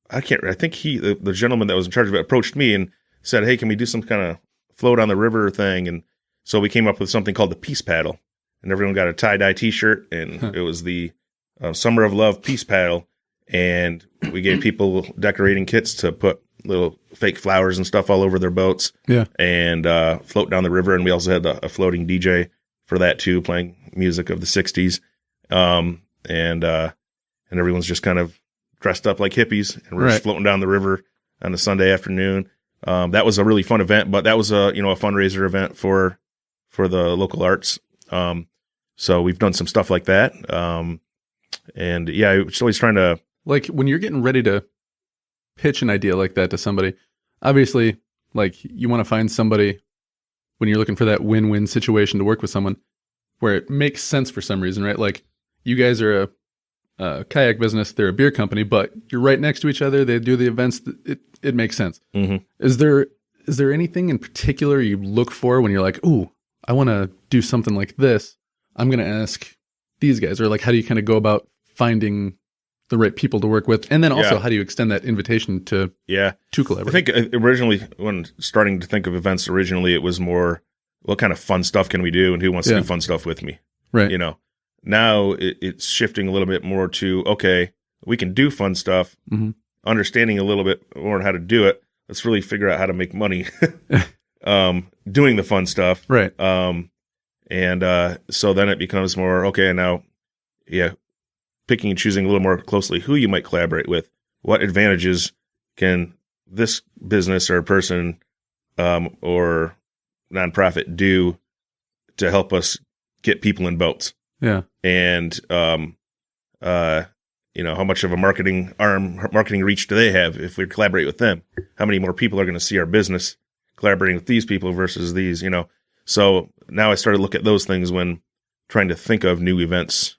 I think the gentleman that was in charge of it approached me and said, "Hey, can we do some kind of float on the river thing?" And so we came up with something called the Peace Paddle, and everyone got a tie-dye t-shirt, and it was the Summer of Love Peace Paddle. And we gave people decorating kits to put little fake flowers and stuff all over their boats. Yeah. And float down the river. And we also had a floating DJ for that too, playing music of the 60s. And everyone's just kind of dressed up like hippies, and we're just floating down the river on a Sunday afternoon. That was a really fun event, but that was a fundraiser event for the local arts. So we've done some stuff like that. And yeah, it's always trying to, like, when you're getting ready to pitch an idea like that to somebody, obviously, like, you want to find somebody when you're looking for that win-win situation to work with someone where it makes sense for some reason, right? Like, you guys are a kayak business, they're a beer company, but you're right next to each other. They do the events. It makes sense. Mm-hmm. Is there anything in particular you look for when you're like, ooh, I want to do something like this? I'm going to ask these guys, or like, how do you kind of go about finding the right people to work with? And then also, how do you extend that invitation to collaborate? I think originally, when starting to think of events, it was more, what kind of fun stuff can we do, and who wants to do fun stuff with me? Right. Now it's shifting a little bit more to, okay, we can do fun stuff, understanding a little bit more on how to do it. Let's really figure out how to make money doing the fun stuff. Right. And so then it becomes more, okay, now, picking and choosing a little more closely who you might collaborate with. What advantages can this business or person or nonprofit do to help us get people in boats? Yeah. And, how much of a marketing reach do they have if we collaborate with them? How many more people are going to see our business collaborating with these people versus these, So now I started to look at those things when trying to think of new events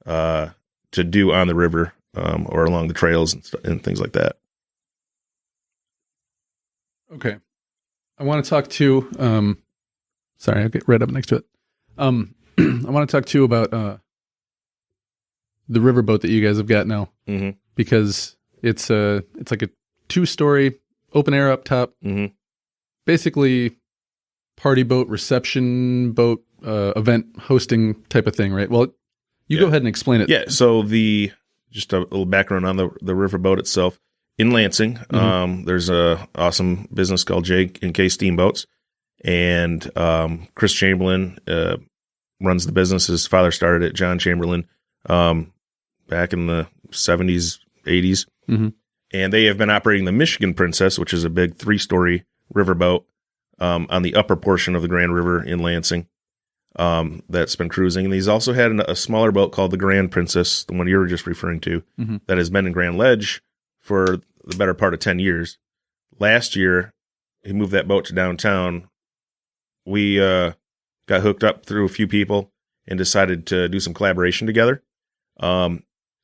to do on the river or along the trails and things like that. Okay. I want to talk to, sorry, I'll get right up next to it. I want to talk to you about the riverboat that you guys have got now, because it's like a 2-story open air up top, basically party boat, reception boat, event hosting type of thing, right? Well, you go ahead and explain it. Yeah. So just a little background on the riverboat itself. In Lansing, there's a awesome business called J&K Steamboats, and Chris Chamberlain runs the business. His father started it, John Chamberlain, back in the 70s, 80s. And they have been operating the Michigan Princess, which is a big 3-story riverboat on the upper portion of the Grand River in Lansing. That's been cruising. And he's also had a smaller boat called the Grand Princess, the one you were just referring to, that has been in Grand Ledge for the better part of 10 years. Last year, he moved that boat to downtown. We got hooked up through a few people and decided to do some collaboration together.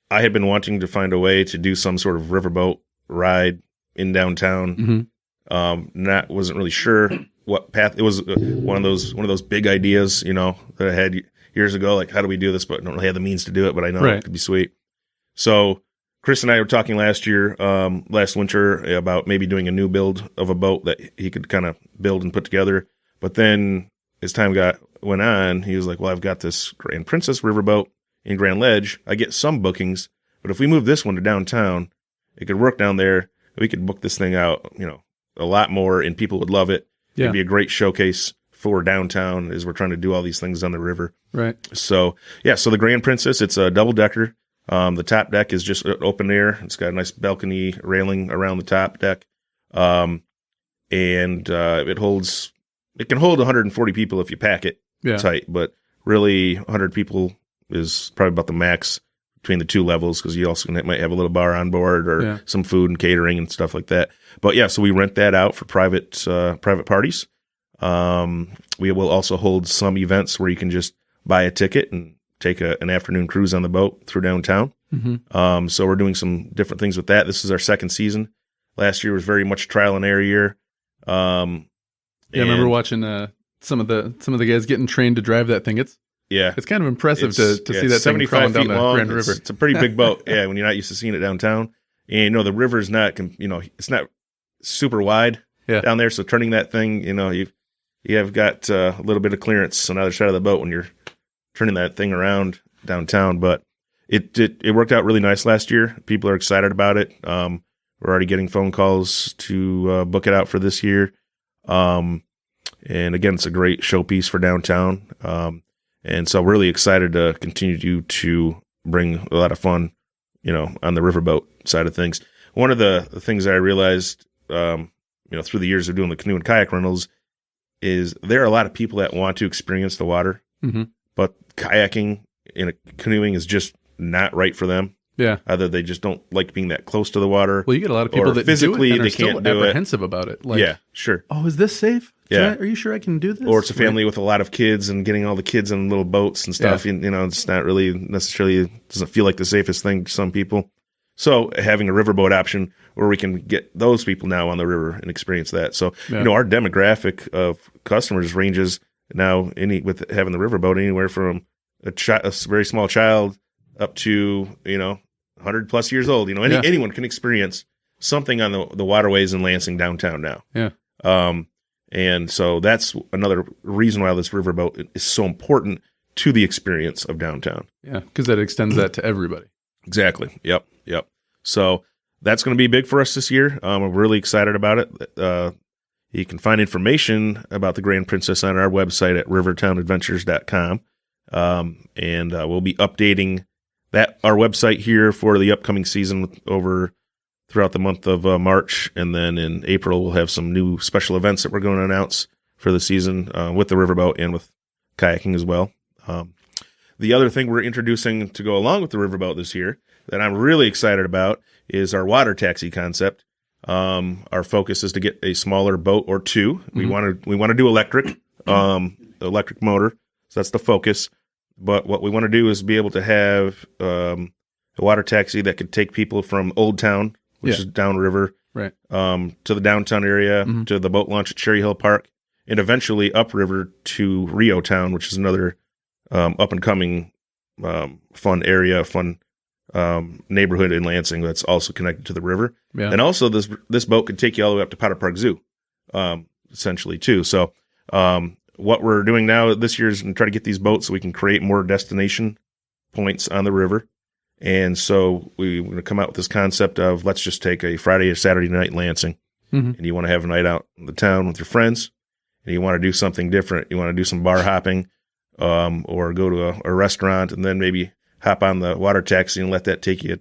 I had been wanting to find a way to do some sort of riverboat ride in downtown. Wasn't really sure what path. It was one of those big ideas, that I had years ago. Like, how do we do this? But I don't really have the means to do it. But I know it could be sweet. So Chris and I were talking last winter, about maybe doing a new build of a boat that he could kind of build and put together. But then as time went on, he was like, well, I've got this Grand Princess riverboat in Grand Ledge. I get some bookings, but if we move this one to downtown, it could work down there. We could book this thing out, a lot more, and people would love it. Yeah. It'd be a great showcase for downtown as we're trying to do all these things on the river. Right. So, so the Grand Princess, it's a double-decker. The top deck is just open air. It's got a nice balcony railing around the top deck. And it can hold 140 people if you pack it tight, but really 100 people is probably about the max between the two levels, because you also might have a little bar on board or some food and catering and stuff like that. But so we rent that out for private parties. We will also hold some events where you can just buy a ticket and take an afternoon cruise on the boat through downtown. Mm-hmm. So we're doing some different things with that. This is our second season. Last year was very much trial and error year. I remember watching some of the guys getting trained to drive that thing. It's kind of impressive to see that thing crawling down the Grand River. It's a pretty big boat. When you're not used to seeing it downtown. And the river is not, it's not super wide down there. So turning that thing, you have got a little bit of clearance on either side of the boat when you're turning that thing around downtown. But it worked out really nice last year. People are excited about it. We're already getting phone calls to book it out for this year. And again, it's a great showpiece for downtown. And so really excited to continue to bring a lot of fun, on the riverboat side of things. One of the things that I realized, through the years of doing the canoe and kayak rentals is there are a lot of people that want to experience the water, but kayaking and canoeing is just not right for them. Yeah. Either they just don't like being that close to the water. Well, you get a lot of people that physically do it and they are still can't do apprehensive about it. Like, yeah, sure. Oh, is this safe? Yeah. Are you sure I can do this? Or it's a family with a lot of kids and getting all the kids in little boats and stuff. Yeah. It's not really necessarily, doesn't feel like the safest thing to some people. So having a riverboat option where we can get those people now on the river and experience that. So, our demographic of customers ranges now with having the riverboat anywhere from a very small child up to, 100 plus years old. Anyone can experience something on the waterways in Lansing downtown now. Yeah. And so that's another reason why this riverboat is so important to the experience of downtown. Yeah, because that extends that to everybody. Exactly. Yep. So that's going to be big for us this year. I'm really excited about it. You can find information about the Grand Princess on our website at rivertownadventures.com. And we'll be updating our website here for the upcoming season throughout the month of March. And then in April, we'll have some new special events that we're going to announce for the season with the riverboat and with kayaking as well. The other thing we're introducing to go along with the riverboat this year that I'm really excited about is our water taxi concept. Our focus is to get a smaller boat or two. Mm-hmm. We want to do electric motor. So that's the focus. But what we want to do is be able to have a water taxi that could take people from Old Town, which is downriver, right, to the downtown area, to the boat launch at Cherry Hill Park, and eventually upriver to Rio Town, which is another up and coming fun area, neighborhood in Lansing that's also connected to the river. Yeah. And also this boat could take you all the way up to Potter Park Zoo, essentially too. So what we're doing now this year is to try to get these boats so we can create more destination points on the river. And so we're going to come out with this concept of let's just take a Friday or Saturday night in Lansing, and you want to have a night out in the town with your friends, and you want to do something different. You want to do some bar hopping, or go to a restaurant, and then maybe hop on the water taxi and let that take you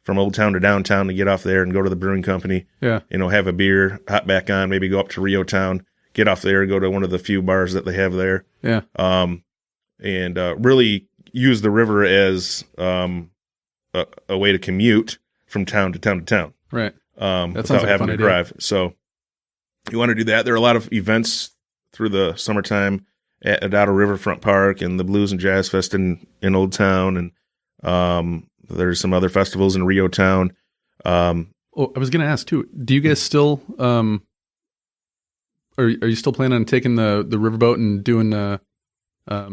from Old Town to downtown to get off there and go to the brewing company. Yeah, have a beer, hop back on, maybe go up to Rio Town, get off there, go to one of the few bars that they have there. Yeah, and really use the river as a way to commute from town to town to town. Right. Without having to drive. So you want to do that. There are a lot of events through the summertime at Outer Riverfront Park and the Blues and Jazz Fest in Old Town. And there's some other festivals in Rio Town. I was going to ask too, do you guys still, are you still planning on taking the riverboat and doing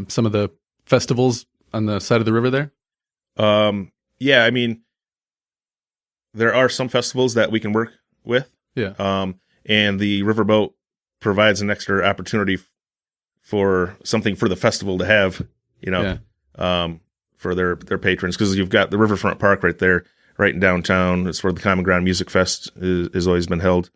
some of the festivals on the side of the river there? Yeah, I mean, there are some festivals that we can work with. Yeah. And the riverboat provides an extra opportunity for something for the festival to have, for their patrons, because you've got the Riverfront Park right there, right in downtown. It's where the Common Ground Music Fest has always been held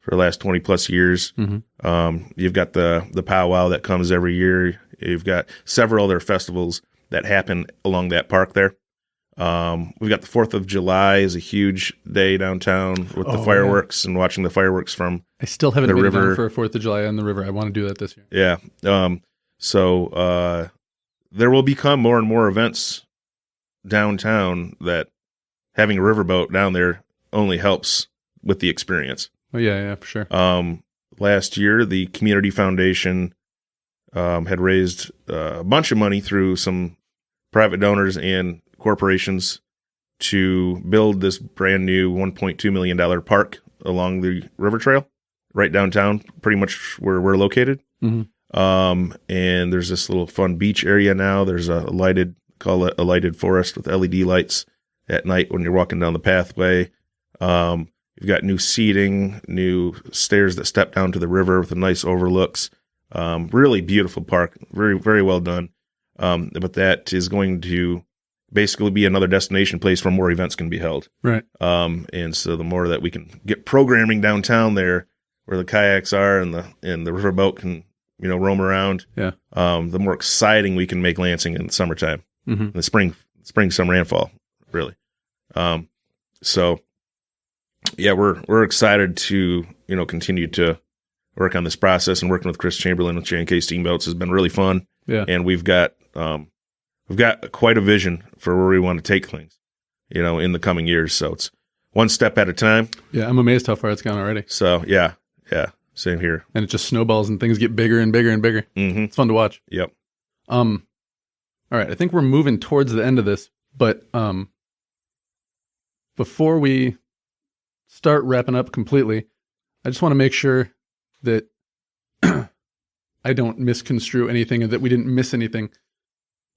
for the last 20 plus years. Mm-hmm. You've got the powwow that comes every year. You've got several other festivals that happen along that park there. We've got the 4th of July is a huge day downtown with the fireworks and watching the fireworks from I still haven't the been river. down for a 4th of July on the river. I want to do that this year. Yeah. So there will become more and more events downtown that having a riverboat down there only helps with the experience. Oh, yeah, for sure. Last year, the Community Foundation had raised a bunch of money through some private donors and corporations to build this brand new $1.2 million park along the river trail right downtown, pretty much where we're located. Mm-hmm. And there's this little fun beach area now. There's a lighted forest with LED lights at night when you're walking down the pathway. You've got new seating, new stairs that step down to the river with the nice overlooks. Really beautiful park. Very, very well done. But that is going to basically be another destination place where more events can be held. Right. And so the more that we can get programming downtown there where the kayaks are and the riverboat can, roam around, the more exciting we can make Lansing in the summertime, in the spring, summer, and fall, really. So yeah, we're excited to, continue to work on this process, and working with Chris Chamberlain with J&K Steamboats has been really fun. Yeah. And we've got quite a vision for where we want to take things, in the coming years. So it's one step at a time. Yeah. I'm amazed how far it's gone already. So yeah. Same here. And it just snowballs and things get bigger and bigger and bigger. Mm-hmm. It's fun to watch. Yep. All right. I think we're moving towards the end of this, but before we start wrapping up completely, I just want to make sure that I don't misconstrue anything and that we didn't miss anything.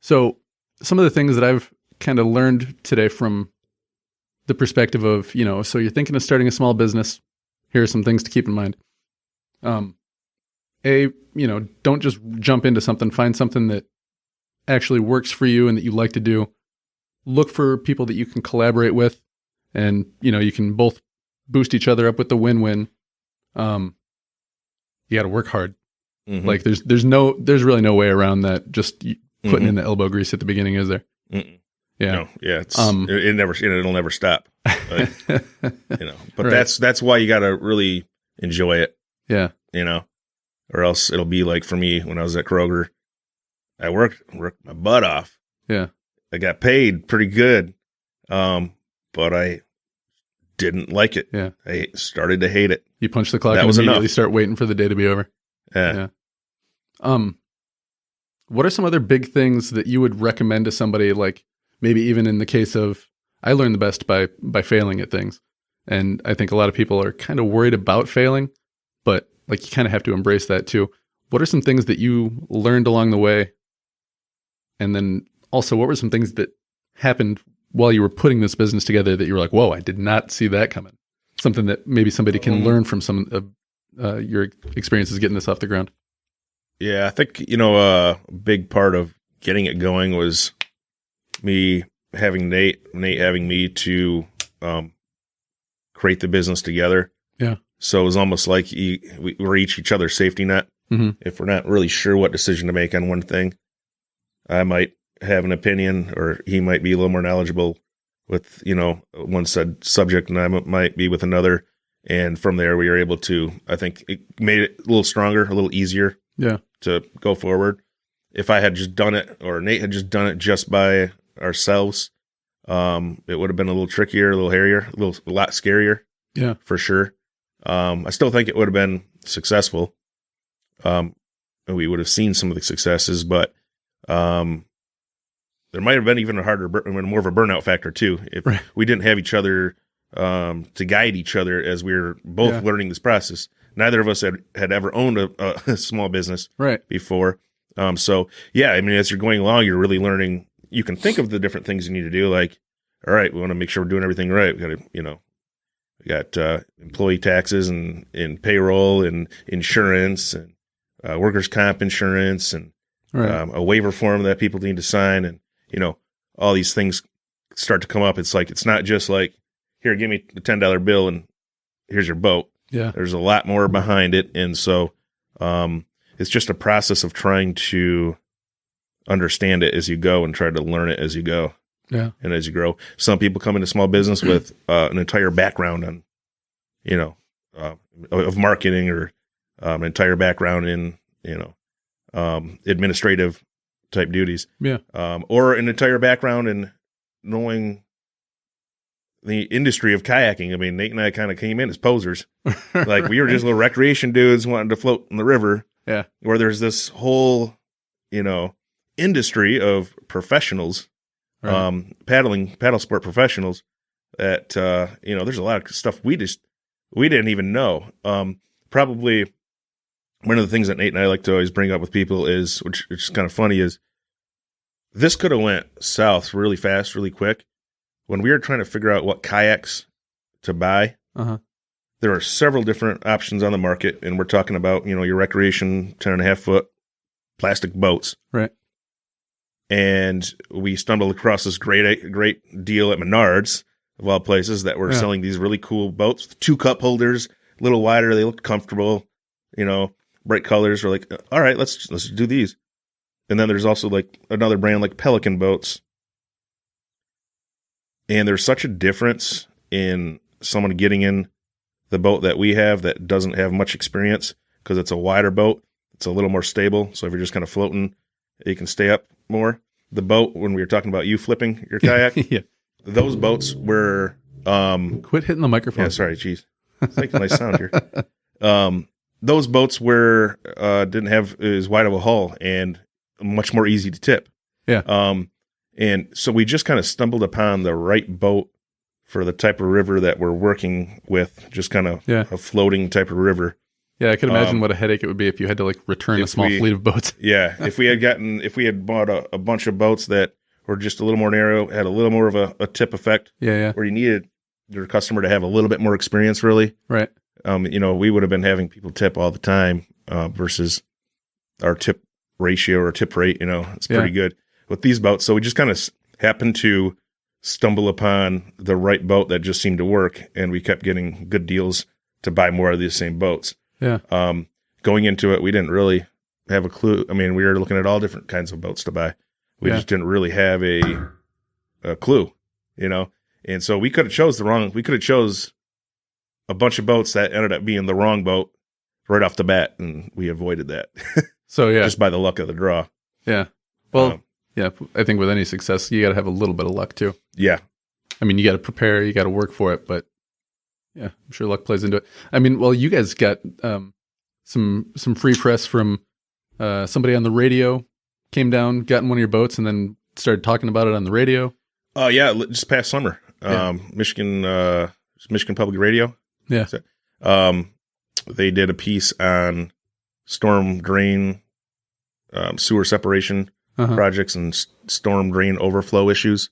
So some of the things that I've kind of learned today from the perspective of, so you're thinking of starting a small business. Here are some things to keep in mind. Don't just jump into something. Find something that actually works for you and that you like to do. Look for people that you can collaborate with, and, you can both boost each other up with the win-win. You got to work hard. Mm-hmm. Like there's really no way around that. Just putting in the elbow grease at the beginning, is there? Mm-mm. Yeah. No, yeah. It'll never stop. But, but right. that's why you got to really enjoy it. Yeah. Or else it'll be like for me when I was at Kroger, I worked my butt off. Yeah. I got paid pretty good. But I didn't like it. Yeah. I started to hate it. You punch the clock that and was immediately enough. Start waiting for the day to be over. Yeah. What are some other big things that you would recommend to somebody, like maybe even in the case of, I learn the best by failing at things. And I think a lot of people are kind of worried about failing, but like you kind of have to embrace that too. What are some things that you learned along the way? And then also, what were some things that happened while you were putting this business together that you were like, whoa, I did not see that coming? Something that maybe somebody can learn from some of your experiences getting this off the ground. Yeah, I think, a big part of getting it going was me having Nate having me to create the business together. Yeah. So it was almost like we're each other's safety net. Mm-hmm. If we're not really sure what decision to make on one thing, I might have an opinion, or he might be a little more knowledgeable with, one said subject, and I might be with another. And from there, we were able to, I think it made it a little stronger, a little easier to go forward. If I had just done it, or Nate had just done it just by ourselves, it would have been a little trickier, a little hairier, a lot scarier. Yeah, for sure. I still think it would have been successful. We would have seen some of the successes, but there might have been even more of a burnout factor too. If we didn't have each other to guide each other as we were both learning this process. Neither of us had ever owned a small business before. So yeah, I mean, as you're going along, you're really learning. You can think of the different things you need to do. Like, all right, we want to make sure we're doing everything right. We got to, We got employee taxes and payroll and insurance and workers' comp insurance and a waiver form that people need to sign. And, all these things start to come up. It's like, it's not just like, here, give me the $10 bill and here's your boat. Yeah. There's a lot more behind it. And so it's just a process of trying to understand it as you go and try to learn it as you go. Yeah. And as you grow, some people come into small business with an entire background on, of marketing or an entire background in, administrative type duties. Yeah. Or an entire background in knowing the industry of kayaking. I mean, Nate and I kind of came in as posers. Like we were just little recreation dudes wanting to float in the river. Yeah. Where there's this whole, industry of professionals. Right. Paddle sport professionals that, there's a lot of stuff we didn't even know. Probably one of the things that Nate and I like to always bring up with people is, which is kind of funny, is this could have went south really fast, really quick. When we were trying to figure out what kayaks to buy, there are several different options on the market. And we're talking about, your recreation 10.5-foot plastic boats. Right. And we stumbled across this great deal at Menards, of all places, that were selling these really cool boats with 2 cup holders, a little wider. They looked comfortable, bright colors. We're like, all right, let's do these. And then there's also like another brand like Pelican boats. And there's such a difference in someone getting in the boat that we have that doesn't have much experience, because it's a wider boat. It's a little more stable. So if you're just kind of floating, you can stay up more. The boat, when we were talking about you flipping your kayak, those boats were quit hitting the microphone. Yeah, sorry, geez. It's like a nice sound here. Those boats were didn't have as wide of a hull and much more easy to tip. Yeah. And so we just kind of stumbled upon the right boat for the type of river that we're working with, just kind of a floating type of river. Yeah, I could imagine what a headache it would be if you had to like return a small fleet of boats. Yeah, if we had bought a bunch of boats that were just a little more narrow, had a little more of a tip effect. Yeah. Where you needed your customer to have a little bit more experience, really. Right. We would have been having people tip all the time versus our tip ratio or tip rate. It's pretty good with these boats. So we just kind of happened to stumble upon the right boat that just seemed to work, and we kept getting good deals to buy more of these same boats. Yeah. Going into it, we didn't really have a clue. I mean, we were looking at all different kinds of boats to buy. We just didn't really have a clue, And so we could have chose a bunch of boats that ended up being the wrong boat right off the bat, and we avoided that. So just by the luck of the draw. Yeah. Well, I think with any success, you got to have a little bit of luck too. Yeah. I mean, you got to prepare, you got to work for it, but yeah, I'm sure luck plays into it. I mean, well, you guys got some free press from somebody on the radio, came down, got in one of your boats, and then started talking about it on the radio. Oh, yeah, just past summer. Michigan Public Radio. Yeah. So, they did a piece on storm drain, sewer separation projects and storm drain overflow issues.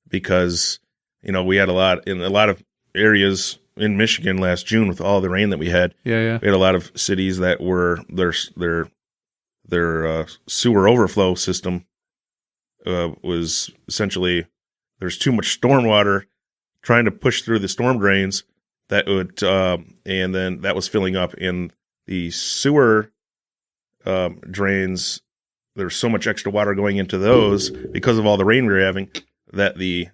Because, we had a lot of areas in Michigan last June with all the rain that we had. Yeah. We had a lot of cities that were their sewer overflow system was essentially, there's too much storm water trying to push through the storm drains that would, and then that was filling up in the sewer drains. There's so much extra water going into those because of all the rain we were having that the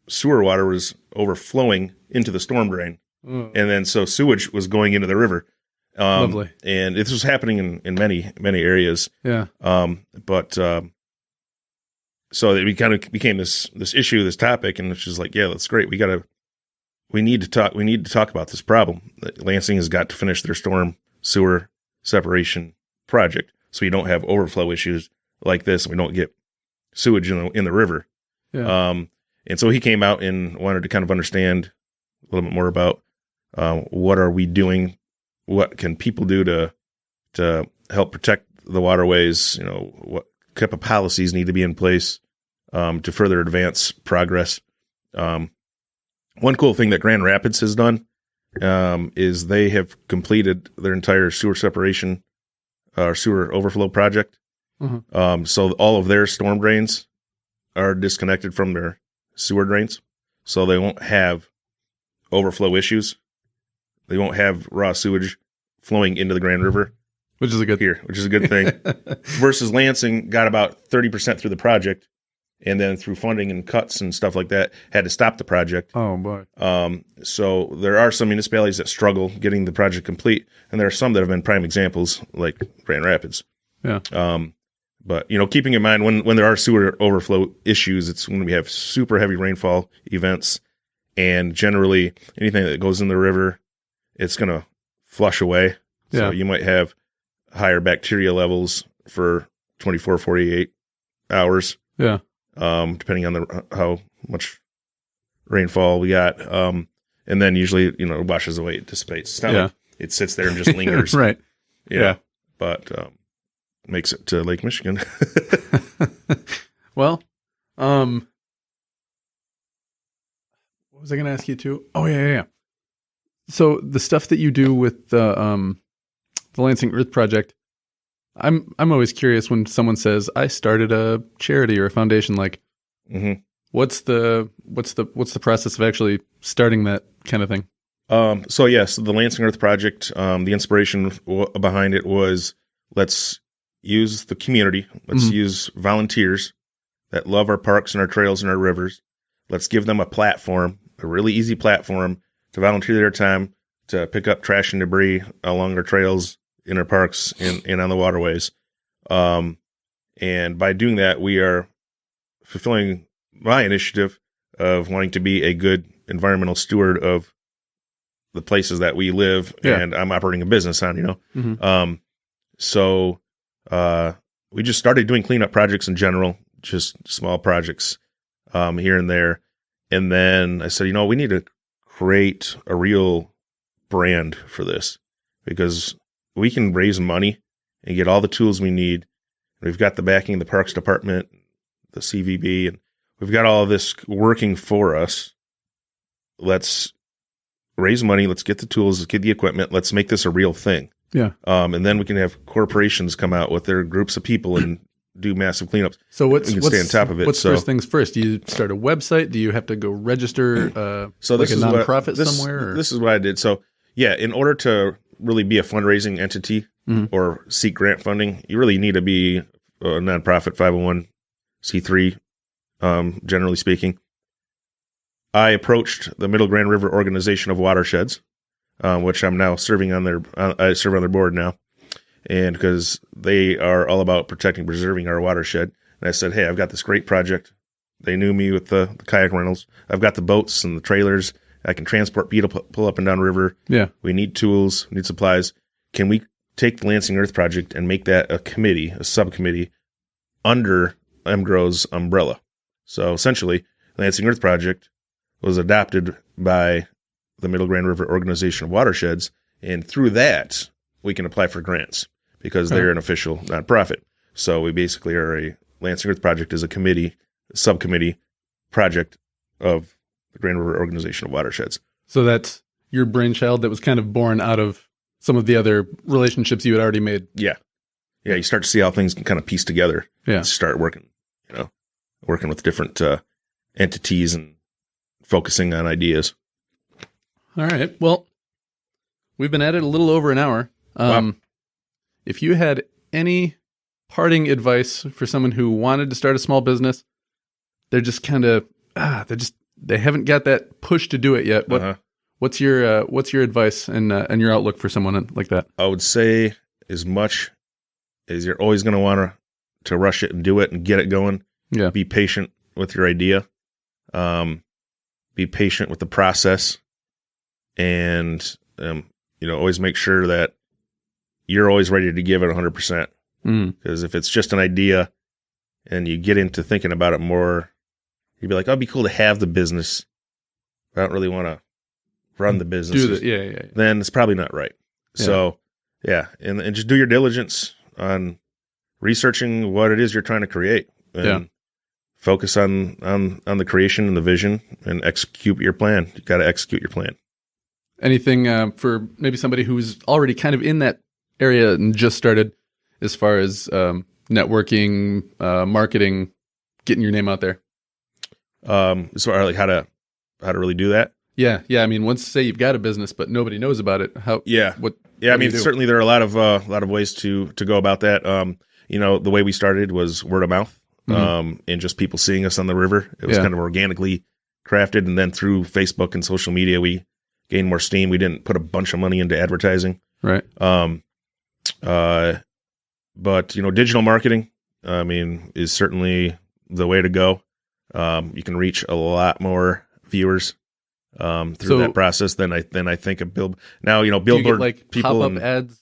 sewer water was overflowing into the storm drain. And then so sewage was going into the river. Lovely. And this was happening in many, many areas. Yeah. So it kind of became this issue, this topic, and it's just like, yeah, that's great. We need to talk about this problem. Lansing has got to finish their storm sewer separation project, so you don't have overflow issues like this. And we don't get sewage in the river. Yeah. And so he came out and wanted to kind of understand a little bit more about what are we doing, what can people do to help protect the waterways, what type of policies need to be in place to further advance progress. One cool thing that Grand Rapids has done is they have completed their entire sewer separation or sewer overflow project. So all of their storm drains are disconnected from their sewer drains, so they won't have overflow issues. They won't have raw sewage flowing into the Grand River, which is a good thing. Versus Lansing got about 30% through the project, and then through funding and cuts and stuff like that, had to stop the project. Oh boy. So there are some municipalities that struggle getting the project complete, and there are some that have been prime examples, like Grand Rapids. Yeah. But keeping in mind when there are sewer overflow issues, it's when we have super heavy rainfall events, and generally anything that goes in the river, it's going to flush away. So you might have higher bacteria levels for 24, 48 hours. Yeah. Depending on how much rainfall we got. And then usually, it washes away, it dissipates. It's not like it sits there and just lingers. Right. Yeah. But makes it to Lake Michigan. Well, what was I going to ask you too? Oh, yeah. So the stuff that you do with the Lansing Earth Project, I'm always curious when someone says, I started a charity or a foundation, like, what's the process of actually starting that kind of thing? So the Lansing Earth Project, the inspiration behind it was, let's use the community. Let's use volunteers that love our parks and our trails and our rivers. Let's give them a platform, a really easy platform to volunteer their time to pick up trash and debris along our trails, in our parks, and on the waterways. And by doing that, we are fulfilling my initiative of wanting to be a good environmental steward of the places that we live and I'm operating a business on, So we just started doing cleanup projects in general, just small projects here and there. And then I said, we need to create a real brand for this, because we can raise money and get all the tools we need. We've got the backing of the Parks Department, the CVB, and we've got all of this working for us. Let's raise money. Let's get the tools. Let's get the equipment. Let's make this a real thing. Yeah. And then we can have corporations come out with their groups of people and do massive cleanups. So we can stay on top of it. What's first things first? Do you start a website? Do you have to go register so like a nonprofit somewhere? Or? This is what I did. So in order to really be a fundraising entity or seek grant funding, you really need to be a nonprofit 501c3, generally speaking. I approached the Middle Grand River Organization of Watersheds, which I'm now serving on I serve on their board now. And because they are all about protecting, preserving our watershed. And I said, hey, I've got this great project. They knew me with the kayak rentals. I've got the boats and the trailers. I can transport people, pull up and down river. Yeah. We need tools, need supplies. Can we take the Lansing Earth Project and make that a subcommittee under MGROW's umbrella? So essentially, the Lansing Earth Project was adopted by the Middle Grand River Organization of Watersheds. And through that, we can apply for grants because they're an official nonprofit. So we basically are a Lansing Earth Project is a subcommittee project of the Grand River Organization of Watersheds. So that's your brainchild that was kind of born out of some of the other relationships you had already made. Yeah. Yeah. You start to see how things can kind of piece together. Yeah. Start working with different entities and focusing on ideas. All right. Well, we've been at it a little over an hour. Wow. If you had any parting advice for someone who wanted to start a small business, they're just kind of, they haven't got that push to do it yet. What's your advice and your outlook for someone like that? I would say, as much as you're always going to want to rush it and do it and get it going, be patient with your idea. Be patient with the process, and always make sure that you're always ready to give it 100%. Because if it's just an idea and you get into thinking about it more, you'd be like, oh, it'd be cool to have the business. I don't really want to run the business. Then it's probably not right. Yeah. So, and just do your diligence on researching what it is you're trying to create. And focus on the creation and the vision and execute your plan. You got to execute your plan. Anything for maybe somebody who's already kind of in that area and just started, as far as networking, marketing, getting your name out there? So like how to really do that? Yeah. I mean, once say you've got a business, but nobody knows about it. How? Yeah. What? Yeah. I mean, certainly there are a lot of ways to go about that. The way we started was word of mouth, and just people seeing us on the river. It was kind of organically crafted, and then through Facebook and social media, we gained more steam. We didn't put a bunch of money into advertising, right? But digital marketing, is certainly the way to go. You can reach a lot more viewers through that process than I think a billboard. Now, billboard, do you get like people pop-up ads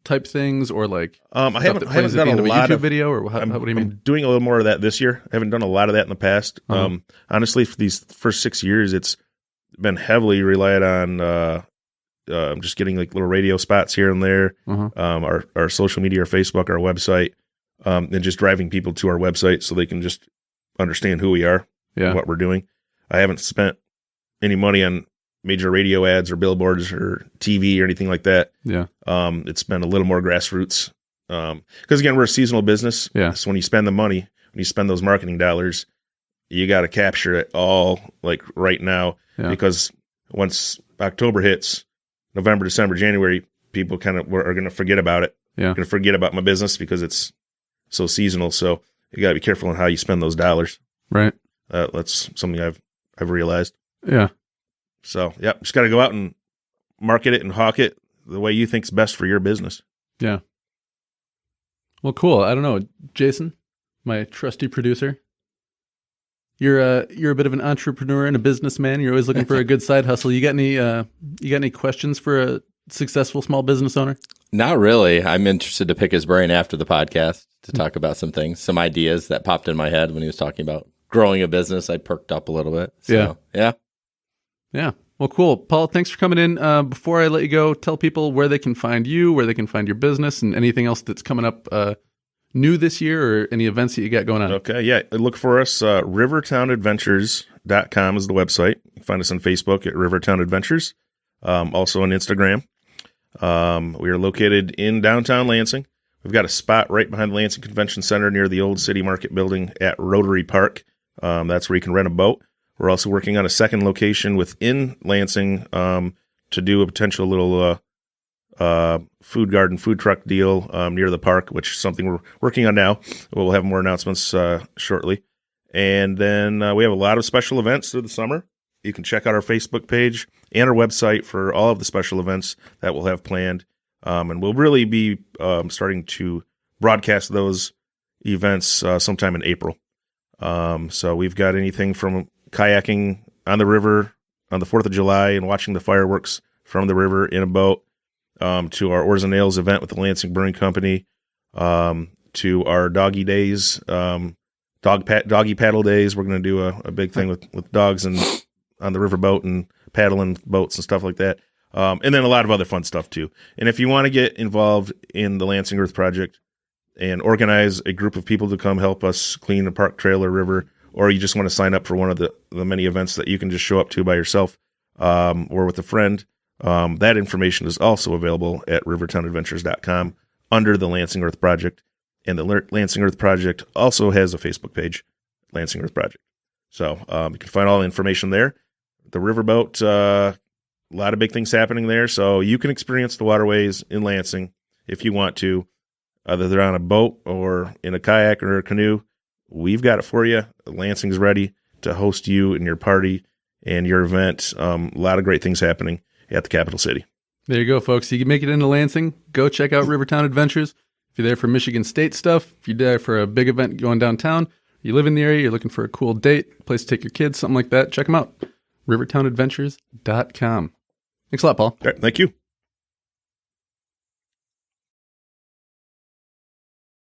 type things, or like I haven't done a lot YouTube of video, or what do you mean? I'm doing a little more of that this year. I haven't done a lot of that in the past. Honestly, for these first 6 years, it's been heavily relied on just getting like little radio spots here and there, our social media, our Facebook, our website, and just driving people to our website so they can just understand who we are and what we're doing. I haven't spent any money on major radio ads or billboards or TV or anything like that. Yeah. It's been a little more grassroots. Because again, we're a seasonal business. Yeah. So when you spend the money, when you spend those marketing dollars, you got to capture it all like right now. Yeah. Because once October hits, November, December, January, people kind of are going to forget about it. Yeah. Going to forget about my business because it's so seasonal. So you got to be careful on how you spend those dollars. Right. That's something I've realized. Yeah. So, just got to go out and market it and hawk it the way you think's best for your business. Yeah. Well, cool. I don't know, Jason, my trusty producer. You're a bit of an entrepreneur and a businessman. You're always looking for a good side hustle. You got any questions for a successful small business owner? Not really. I'm interested to pick his brain after the podcast to talk about some things, some ideas that popped in my head when he was talking about growing a business. I perked up a little bit. So, yeah. Well, cool. Paul, thanks for coming in. Before I let you go, tell people where they can find you, where they can find your business, and anything else that's coming up new this year, or any events that you got going on. Okay, yeah. Look for us. rivertownadventures.com is the website. You can find us on Facebook at Rivertown Adventures, also on Instagram. We are located in downtown Lansing. We've got a spot right behind the Lansing Convention Center near the old City Market building at Rotary Park. That's where you can rent a boat. We're also working on a second location within Lansing to do a potential little food garden, food truck deal near the park, which is something we're working on now. We'll have more announcements shortly. And then we have a lot of special events through the summer. You can check out our Facebook page and our website for all of the special events that we'll have planned. And we'll really be starting to broadcast those events sometime in April. So we've got anything from kayaking on the river on the 4th of July and watching the fireworks from the river in a boat, to our Oars and Nails event with the Lansing Brewing Company, to our doggy days, doggy paddle days. We're going to do a big thing with dogs and on the river boat and paddling boats and stuff like that. And then a lot of other fun stuff too. And if you want to get involved in the Lansing Earth Project and organize a group of people to come help us clean the park trail or river, or you just want to sign up for one of the many events that you can just show up to by yourself or with a friend, that information is also available at rivertownadventures.com under the Lansing Earth Project. And the Lansing Earth Project also has a Facebook page, Lansing Earth Project. So you can find all the information there. The riverboat, a lot of big things happening there. So you can experience the waterways in Lansing if you want to, either they're on a boat or in a kayak or a canoe. We've got it for you. Lansing's ready to host you and your party and your event. A lot of great things happening at the capital city. There you go, folks. You can make it into Lansing. Go check out Rivertown Adventures. If you're there for Michigan State stuff, if you're there for a big event going downtown, you live in the area, you're looking for a cool date, place to take your kids, something like that, check them out. rivertownadventures.com. Thanks a lot, Paul. All right, thank you.